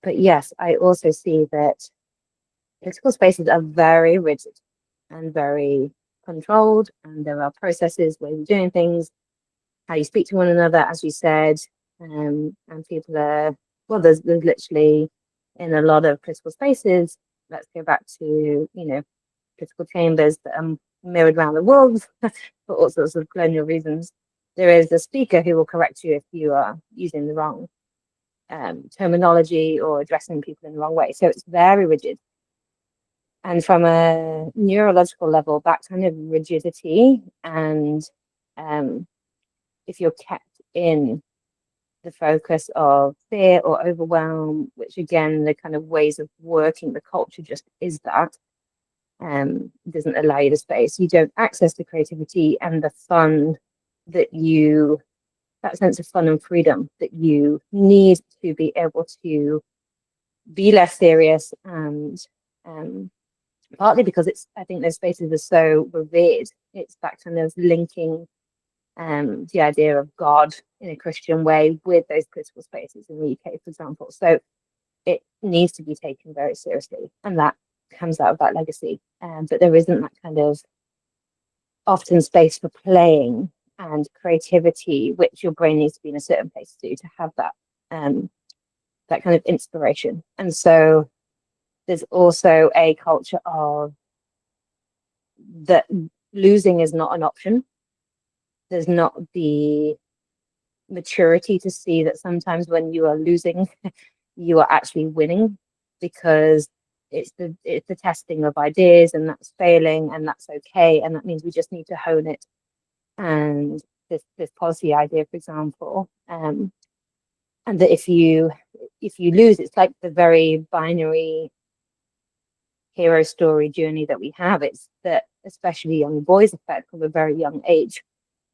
but yes, I also see that political spaces are very rigid and very controlled, and there are processes, ways of doing things, how you speak to one another, as you said, and people are, well, there's literally, in a lot of political spaces, let's go back to, political chambers that are mirrored around the world for all sorts of colonial reasons. There is a speaker who will correct you if you are using the wrong terminology or addressing people in the wrong way. So it's very rigid. And from a neurological level, that kind of rigidity, and if you're kept in the focus of fear or overwhelm, which again, the kind of ways of working, the culture just is that, doesn't allow you the space. You don't access the creativity and the fun that sense of fun and freedom that you need to be able to be less serious, and partly because I think those spaces are so revered. It's that kind of linking the idea of God in a Christian way with those political spaces in the UK, for example. So it needs to be taken very seriously, and that comes out of that legacy. But there isn't that kind of often space for playing and creativity, which your brain needs to be in a certain place to do to have that kind of inspiration. And so there's also a culture of that losing is not an option. There's not the maturity to see that sometimes when you are losing, you are actually winning, because it's the testing of ideas, and that's failing, and that's okay, and that means we just need to hone it and this policy idea, for example, and that if you lose, it's like the very binary hero story journey that we have. It's that especially young boys are fed from a very young age.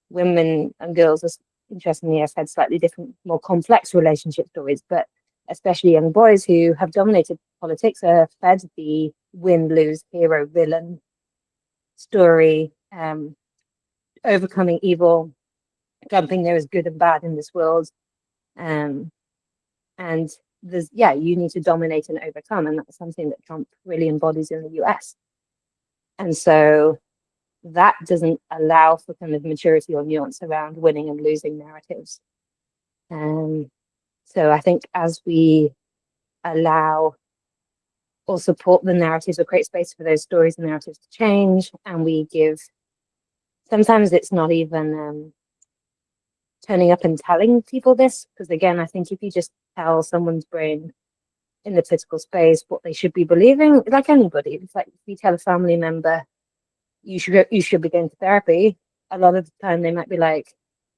Women and girls are, interestingly, have had slightly different, more complex relationship stories, but especially young boys who have dominated politics are fed the win, lose, hero, villain story, overcoming evil, jumping there is good and bad in this world. And there's, you need to dominate and overcome. And that's something that Trump really embodies in the US. And so that doesn't allow for kind of maturity or nuance around winning and losing narratives. So I think as we allow or support the narratives or create space for those stories and narratives to change, and we give, sometimes it's not even turning up and telling people this, because again, I think if you just tell someone's brain in the political space what they should be believing, like anybody, it's like if you tell a family member you should be going to therapy, a lot of the time they might be like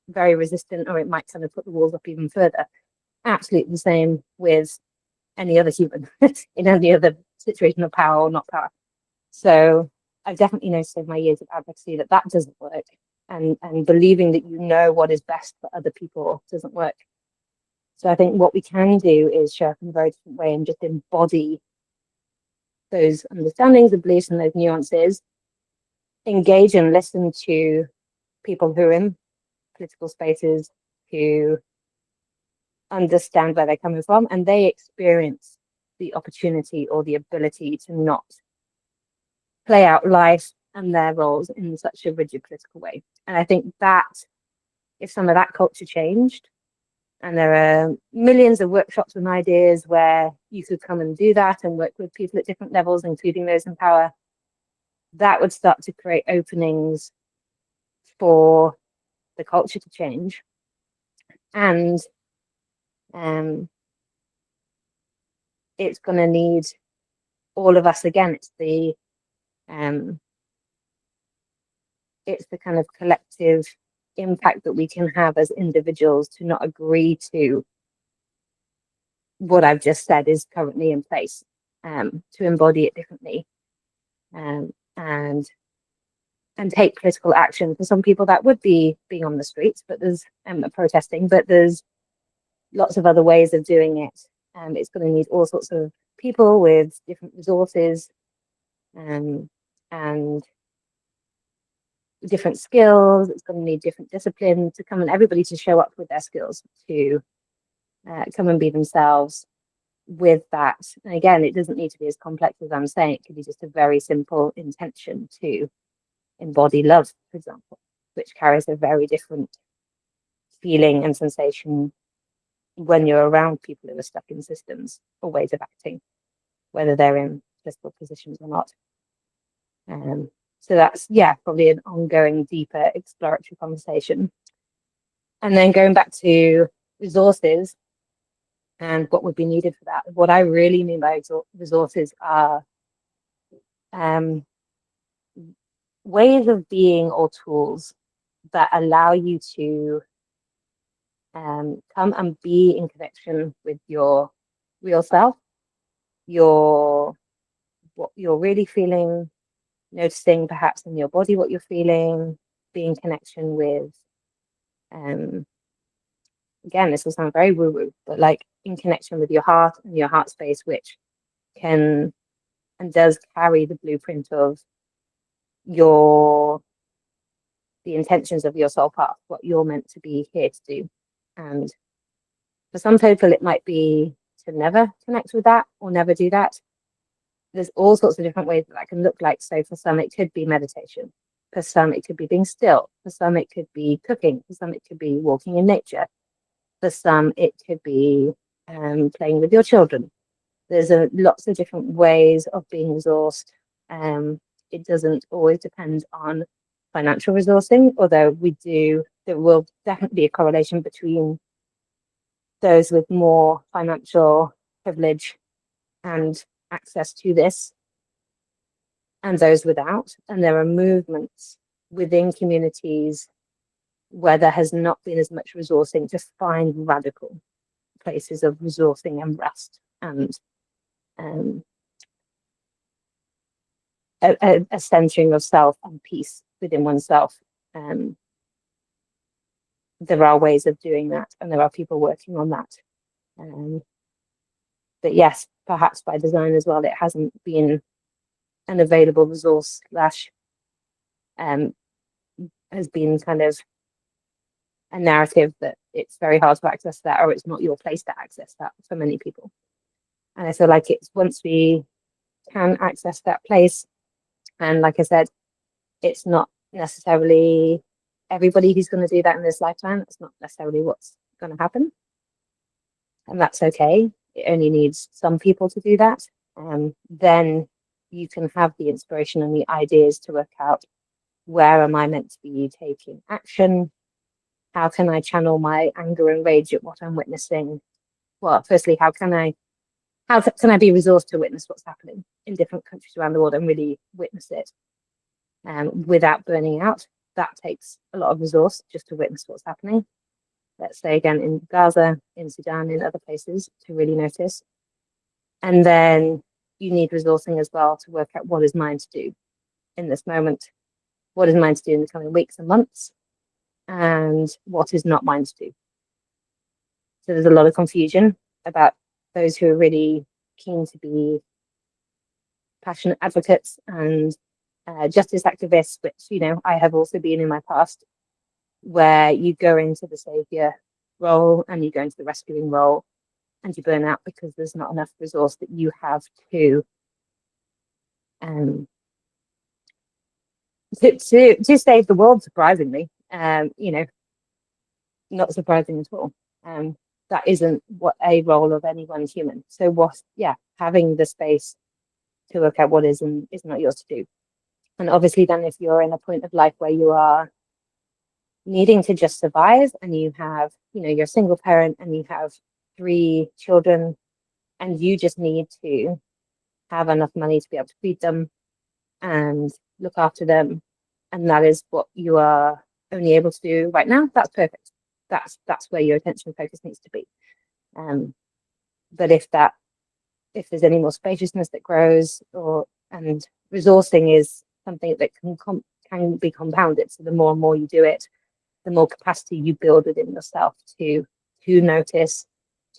very resistant, or it might kind of put the walls up even further. Absolutely the same with any other human in any other situation of power or not power. So I've definitely noticed in my years of advocacy that doesn't work, and believing that you know what is best for other people doesn't work. So I think what we can do is show up in a very different way and just embody those understandings, the beliefs, and those nuances, engage and listen to people who are in political spaces, who understand where they're coming from, and they experience the opportunity or the ability to not play out life and their roles in such a rigid political way. And I think that if some of that culture changed, and there are millions of workshops and ideas where you could come and do that and work with people at different levels, including those in power, that would start to create openings for the culture to change. And it's going to need all of us again. It's the kind of collective impact that we can have as individuals to not agree to what I've just said is currently in place, to embody it differently, and take political action. For some people that would be being on the streets, but there's protesting, but there's lots of other ways of doing it. It's going to need all sorts of people with different resources and different skills. It's going to need different disciplines to come, and everybody to show up with their skills to come and be themselves with that. And again, it doesn't need to be as complex as I'm saying. It could be just a very simple intention to embody love, for example, which carries a very different feeling and sensation when you're around people who are stuck in systems or ways of acting, whether they're in political positions or not. So that's, probably an ongoing, deeper exploratory conversation. And then going back to resources and what would be needed for that. What I really mean by resources are ways of being or tools that allow you to come and be in connection with your real self, what you're really feeling, noticing perhaps in your body what you're feeling, be in connection with, again, this will sound very woo-woo, but like in connection with your heart and your heart space, which can and does carry the blueprint of the intentions of your soul path, what you're meant to be here to do. And for some people, it might be to never connect with that or never do that. There's all sorts of different ways that can look like. So for some, it could be meditation. For some, it could be being still. For some, it could be cooking. For some, it could be walking in nature. For some, it could be playing with your children. There's lots of different ways of being resourced. It doesn't always depend on financial resourcing, although there will definitely be a correlation between those with more financial privilege and access to this and those without. And there are movements within communities where there has not been as much resourcing to find radical places of resourcing and rest and a centering of self and peace within oneself. There are ways of doing that, and there are people working on that. But yes, perhaps by design as well, it hasn't been an available resource slash has been kind of a narrative that it's very hard to access that, or it's not your place to access that for many people. And I feel like it's once we can access that place, and like I said, it's not necessarily everybody who's going to do that in this lifetime. That's not necessarily what's going to happen. And that's okay. It only needs some people to do that. Then you can have the inspiration and the ideas to work out, where am I meant to be taking action? How can I channel my anger and rage at what I'm witnessing? Well, firstly, how can I be resourced to witness what's happening in different countries around the world and really witness it without burning out? That takes a lot of resource just to witness what's happening. Let's say again in Gaza, in Sudan, in other places, to really notice. And then you need resourcing as well to work out what is mine to do in this moment, what is mine to do in the coming weeks and months, and what is not mine to do. So there's a lot of confusion about those who are really keen to be passionate advocates and justice activists, which, you know, I have also been in my past, where you go into the savior role and you go into the rescuing role and you burn out because there's not enough resource that you have to save the world, surprisingly. You know, not surprising at all. That isn't what a role of any one human. So having the space to look at what is and is not yours to do. And obviously then if you're in a point of life where you are needing to just survive, and you have, you know, you're a single parent and you have 3 children and you just need to have enough money to be able to feed them and look after them, and that is what you are only able to do right now, that's perfect. That's where your attention and focus needs to be. But if there's any more spaciousness that grows, and resourcing is something that can be compounded. So the more and more you do it, the more capacity you build within yourself to notice,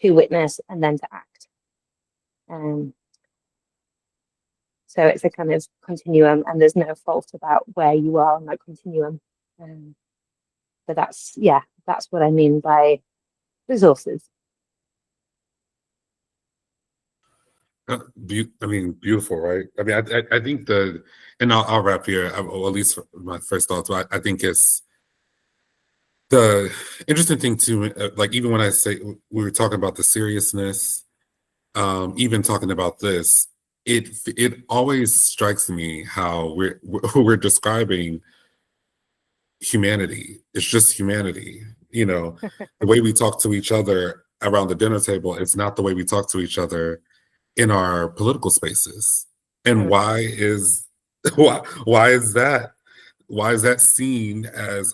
to witness, and then to act. So it's a kind of continuum, and there's no fault about where you are on that continuum. But that's what I mean by resources. I mean, beautiful, right? I mean, I think and I'll wrap here, or at least my first thoughts. I think it's the interesting thing too, like even when I say we were talking about the seriousness, even talking about this, it always strikes me how we're describing humanity. It's just humanity, you know. The way we talk to each other around the dinner table, it's not the way we talk to each other in our political spaces. And why is that seen as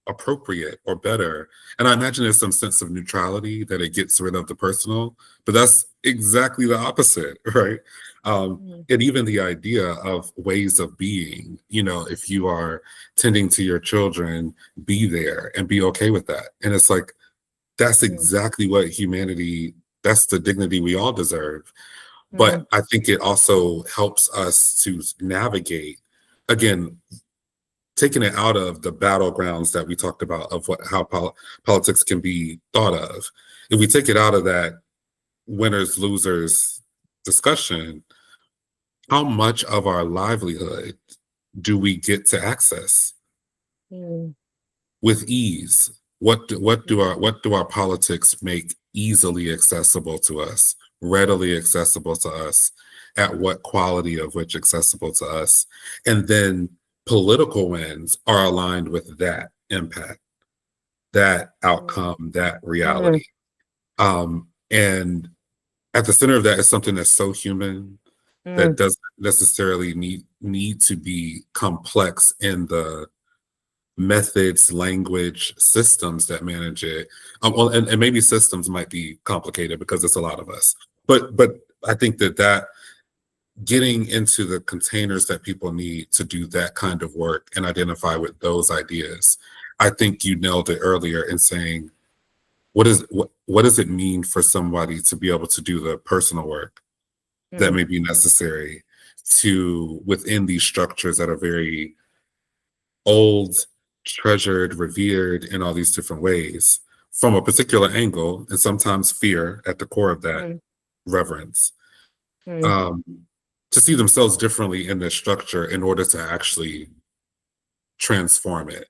appropriate or better? And I imagine there's some sense of neutrality, that it gets rid of the personal, but that's exactly the opposite, right? And even the idea of ways of being, you know, if you are tending to your children, be there and be okay with that. And it's like, that's exactly what humanity, that's the dignity we all deserve. But I think it also helps us to navigate, again, taking it out of the battlegrounds that we talked about of how politics can be thought of. If we take it out of that winners losers discussion, how much of our livelihood do we get to access with ease? What do our politics make easily accessible to us, readily accessible to us, at what quality of which accessible to us? And then political wins are aligned with that impact, that outcome, that reality. And at the center of that is something that's so human, that doesn't necessarily need to be complex in the methods, language, systems that manage it. Well, and maybe systems might be complicated because it's a lot of us. But I think that getting into the containers that people need to do that kind of work and identify with those ideas, I think you nailed it earlier in saying, what does it mean for somebody to be able to do the personal work that may be necessary to within these structures that are very old, treasured, revered in all these different ways from a particular angle, and sometimes fear at the core of that reverence, to see themselves differently in their structure in order to actually transform it,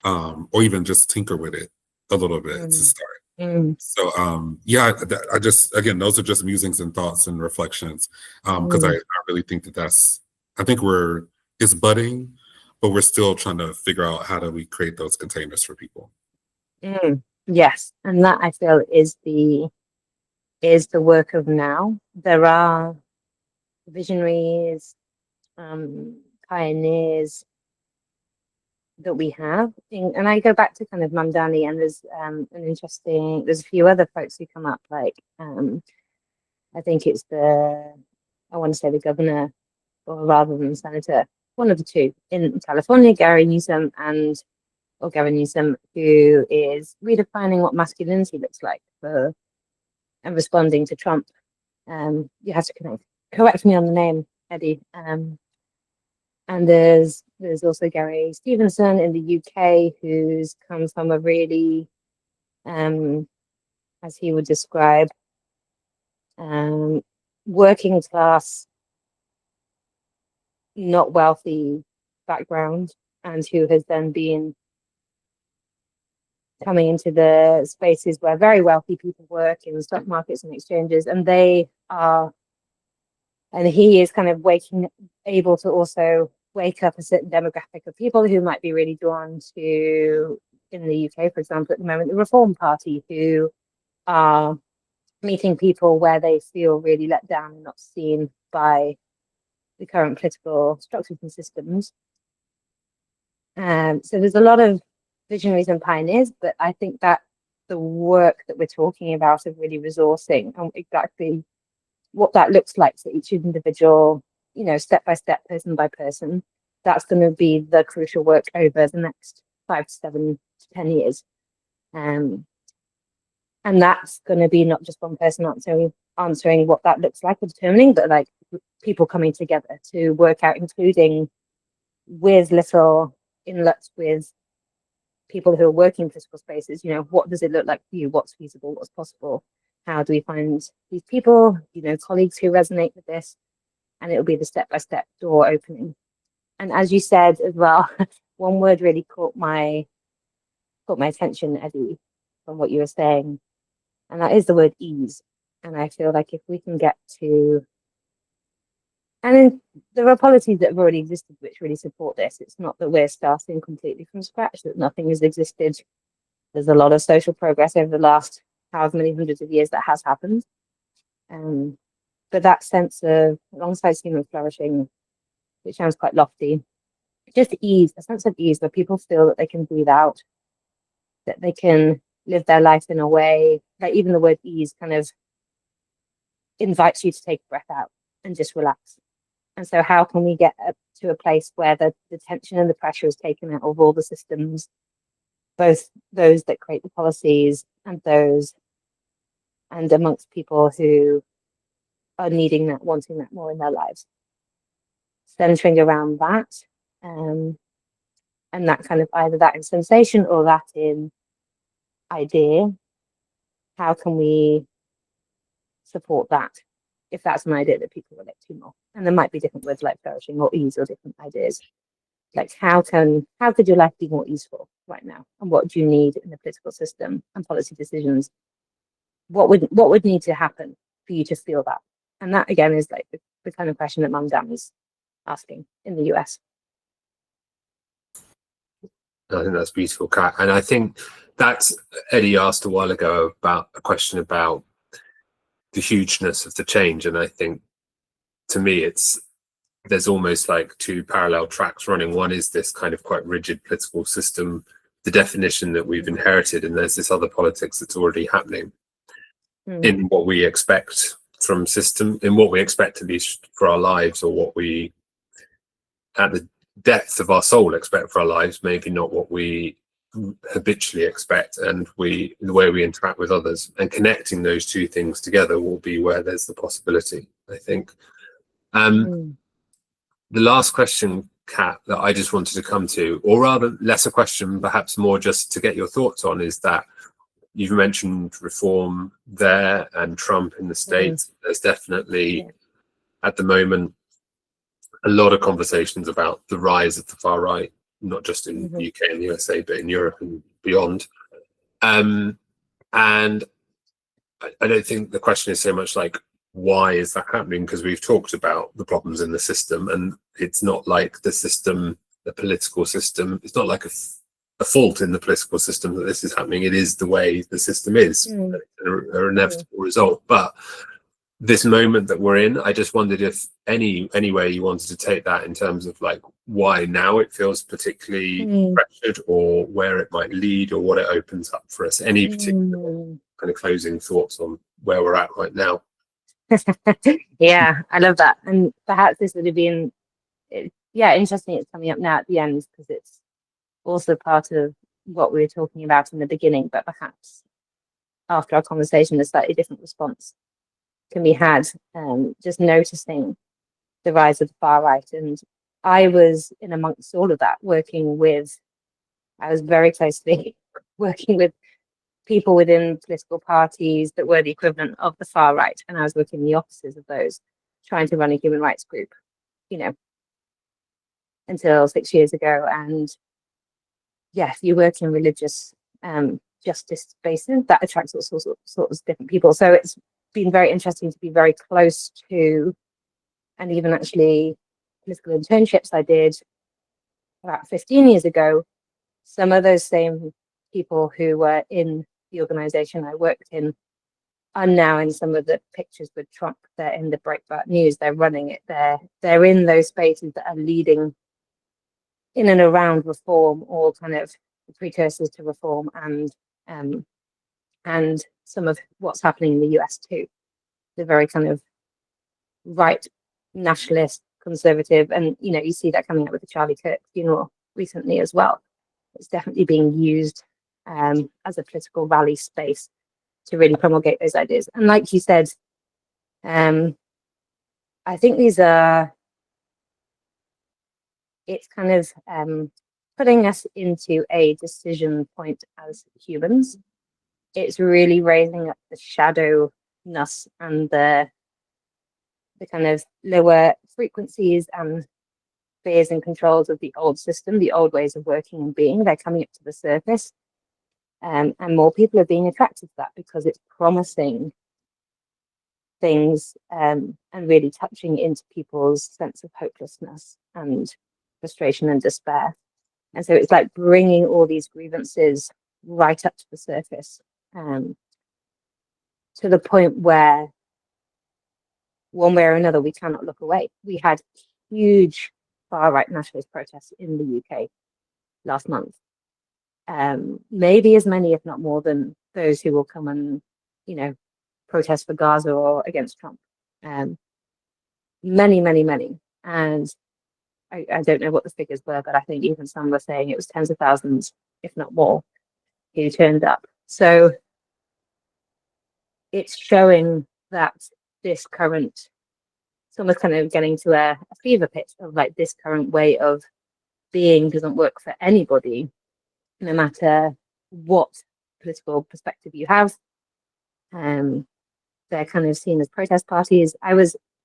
or even just tinker with it a little bit to start. So yeah, I just, again, those are just musings and thoughts and reflections, because I really think I think it's budding, but we're still trying to figure out how do we create those containers for people. Yes, and that I feel is the work of now. There are visionaries, pioneers that we have, and I go back to kind of Mamdani, and there's there's a few other folks who come up, like I think it's I want to say the governor, or rather than senator, one of the two in California, Gavin Newsom, who is redefining what masculinity looks like and responding to Trump. You have to correct me on the name, Eddie. And there's also Gary Stevenson in the UK, who's come from a really, as he would describe, working class, not wealthy background, and who has then been coming into the spaces where very wealthy people work in the stock markets and exchanges, and he is kind of able to also wake up a certain demographic of people who might be really drawn to, in the UK, for example, at the moment, the Reform Party, who are meeting people where they feel really let down and not seen by the current political structures and systems. So there's a lot of visionaries and pioneers, but I think that the work that we're talking about of really resourcing and exactly what that looks like for each individual, step by step, person by person, that's going to be the crucial work over the next 5 to 7 to 10 years. And that's going to be not just one person answering what that looks like or determining, but like people coming together to work out, including with little inlets with people who are working in physical spaces. What does it look like for you? What's feasible? What's possible? How do we find these people, colleagues who resonate with this? And it'll be the step-by-step door opening. And as you said as well, one word really caught my attention, Eddie, from what you were saying, and that is the word ease. And I feel like if we can get to, and then there are policies that have already existed which really support this. It's not that we're starting completely from scratch, that nothing has existed. There's a lot of social progress over the last however many hundreds of years that has happened. But that sense of, alongside human flourishing, which sounds quite lofty, just ease, a sense of ease where people feel that they can breathe out, that they can live their life in a way, like even the word ease kind of invites you to take a breath out and just relax. And so how can we get up to a place where the tension and the pressure is taken out of all the systems, both those that create the policies and amongst people who are needing that, wanting that more in their lives. Centering around that, and that kind of either that in sensation or that in idea. How can we support that if that's an idea that people relate to more? And there might be different words like flourishing or ease or different ideas. Like how could your life be more easeful right now? And what do you need in the political system and policy decisions? What would need to happen for you to feel that? And that again is like the kind of question that Mamdani is asking in the US. I think that's beautiful, Kat. And I think that's, Eddie asked a while ago about a question about the hugeness of the change. And I think, to me, it's there's almost like two parallel tracks running. One is this kind of quite rigid political system, the definition that we've inherited, and there's this other politics that's already happening in what we expect from system, in what we expect at least for our lives, or what we at the depth of our soul expect for our lives, maybe not what we habitually expect, and the way we interact with others, and connecting those two things together will be where there's the possibility, I think. The last question, Kat, that I just wanted to come to, or rather less a question, perhaps more just to get your thoughts on, is that you've mentioned reform there and Trump in the States. There's definitely at the moment a lot of conversations about the rise of the far right, not just in the UK and the USA, but in Europe and beyond. And I don't think the question is so much like, why is that happening? Because we've talked about the problems in the system, and it's not like the system, the political system, it's not like a fault in the political system that this is happening. It is the way the system is, an inevitable result. But this moment that we're in, I just wondered if any way you wanted to take that in terms of like why now it feels particularly pressured, or where it might lead, or what it opens up for us. Any particular kind of closing thoughts on where we're at right now? Yeah, I love that. And perhaps this would have been, interesting. It's coming up now at the end, because it's also part of what we were talking about in the beginning, but perhaps after our conversation, a slightly different response can be had. Just noticing the rise of the far right. And I was in amongst all of that, I was very closely working with people within political parties that were the equivalent of the far right, and I was working in the offices of those, trying to run a human rights group, until 6 years ago. And if you work in religious justice spaces, that attracts all sorts of different people. So it's been very interesting to be very close to, and even actually political internships I did about 15 years ago, some of those same people who were in the organization I worked in are now in some of the pictures with Trump. They're in the Breitbart News, they're running it, they're in those spaces that are leading in and around reform, or kind of the precursors to reform, and some of what's happening in the US too. The very kind of right, nationalist, conservative, and you see that coming up with the Charlie Kirk funeral recently as well. It's definitely being used as a political rally space to really promulgate those ideas. And like you said, I think it's kind of putting us into a decision point as humans. It's really raising up the shadowness and the kind of lower frequencies and fears and controls of the old system, the old ways of working and being. They're coming up to the surface. And more people are being attracted to that because it's promising things and really touching into people's sense of hopelessness and frustration and despair. And so it's like bringing all these grievances right up to the surface, to the point where one way or another we cannot look away. We had huge far-right nationalist protests in the UK last month. Maybe as many, if not more, than those who will come and, protest for Gaza or against Trump. Many, many, many. And I don't know what the figures were, but I think even some were saying it was tens of thousands, if not more, who turned up. So it's showing that this current, it's almost kind of getting to a fever pitch of like this current way of being doesn't work for anybody, no matter what political perspective you have. They're kind of seen as protest parties.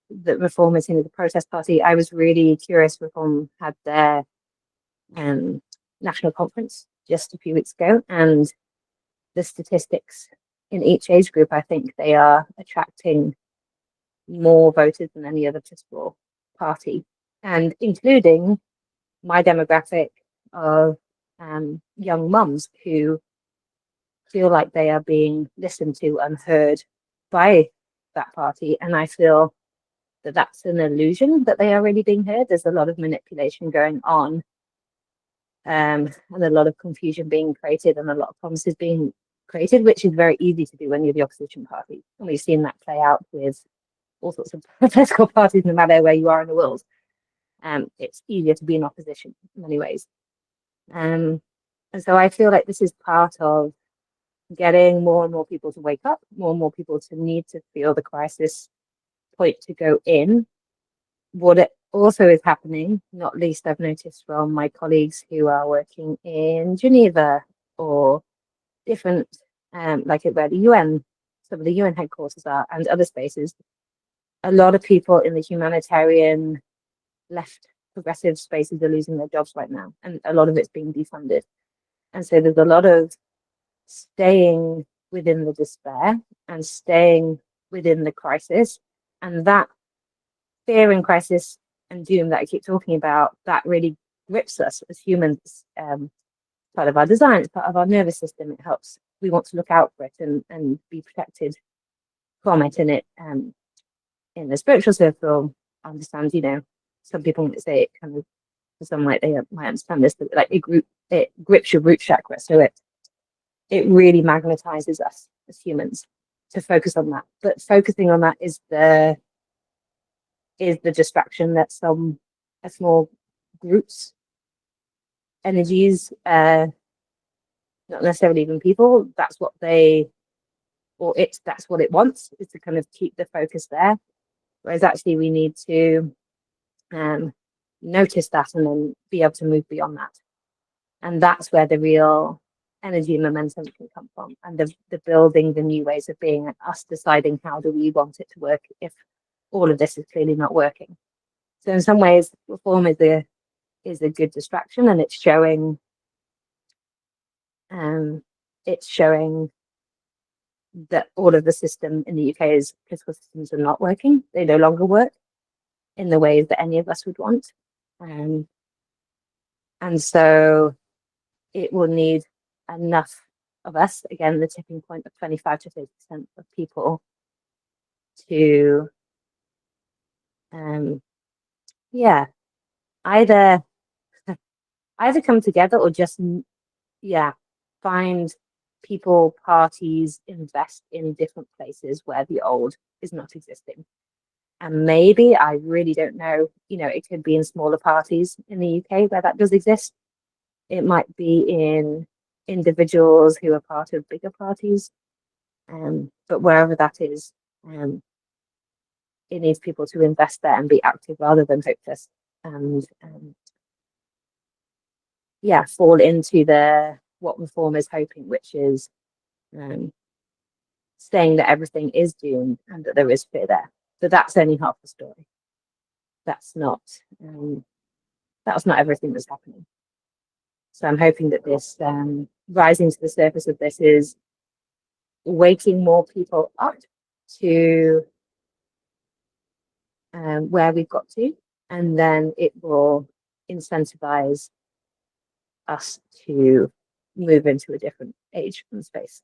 The Reform is seen as a protest party. I was really curious. Reform had their national conference just a few weeks ago, and the statistics in each age group, I think they are attracting more voters than any other political party, and including my demographic of young mums who feel like they are being listened to and heard by that party. And I feel that that's an illusion that they are really being heard. There's a lot of manipulation going on, and a lot of confusion being created, and a lot of promises being created, which is very easy to do when you're the opposition party. And we've seen that play out with all sorts of political parties, no matter where you are in the world. It's easier to be in opposition in many ways. And so I feel like this is part of getting more and more people to wake up, more and more people to need to feel the crisis point to go in. What it also is happening, not least I've noticed from my colleagues who are working in Geneva or different, like where the UN, some of the UN headquarters are, and other spaces, a lot of people in the humanitarian left progressive spaces are losing their jobs right now, and a lot of it's being defunded. And so there's a lot of staying within the despair and staying within the crisis, and that fear and crisis and doom that I keep talking about, that really grips us as humans. Part of our design, it's part of our nervous system. It helps, we want to look out for it and be protected from it. And it in the spiritual circle, I understand, some people might say it kind of, for some like they might understand this, but like it grips your root chakra, so it really magnetizes us as humans to focus on that. But focusing on that is the distraction that some a small groups energies, not necessarily even people, that's what they, or that's what it wants, is to kind of keep the focus there. Whereas actually we need to notice that and then be able to move beyond that. And that's where the real energy and momentum can come from, and the building the new ways of being, and us deciding how do we want it to work if all of this is clearly not working. So in some ways, reform is a good distraction, and it's showing that all of the system in the UK's political systems are not working. They no longer work in the ways that any of us would want. And so it will need enough of us, again, the tipping point of 25 to 30% of people to, either come together or just, find people, parties, invest in different places where the old is not existing. And maybe, I really don't know, it could be in smaller parties in the UK where that does exist. It might be in individuals who are part of bigger parties. But wherever that is, it needs people to invest there and be active rather than hopeless, and fall into what reform is hoping, which is saying that everything is doomed and that there is fear there. But that's only half the story. That's not everything that's happening. So I'm hoping that this rising to the surface of this is waking more people up to where we've got to, and then it will incentivize us to move into a different age and space.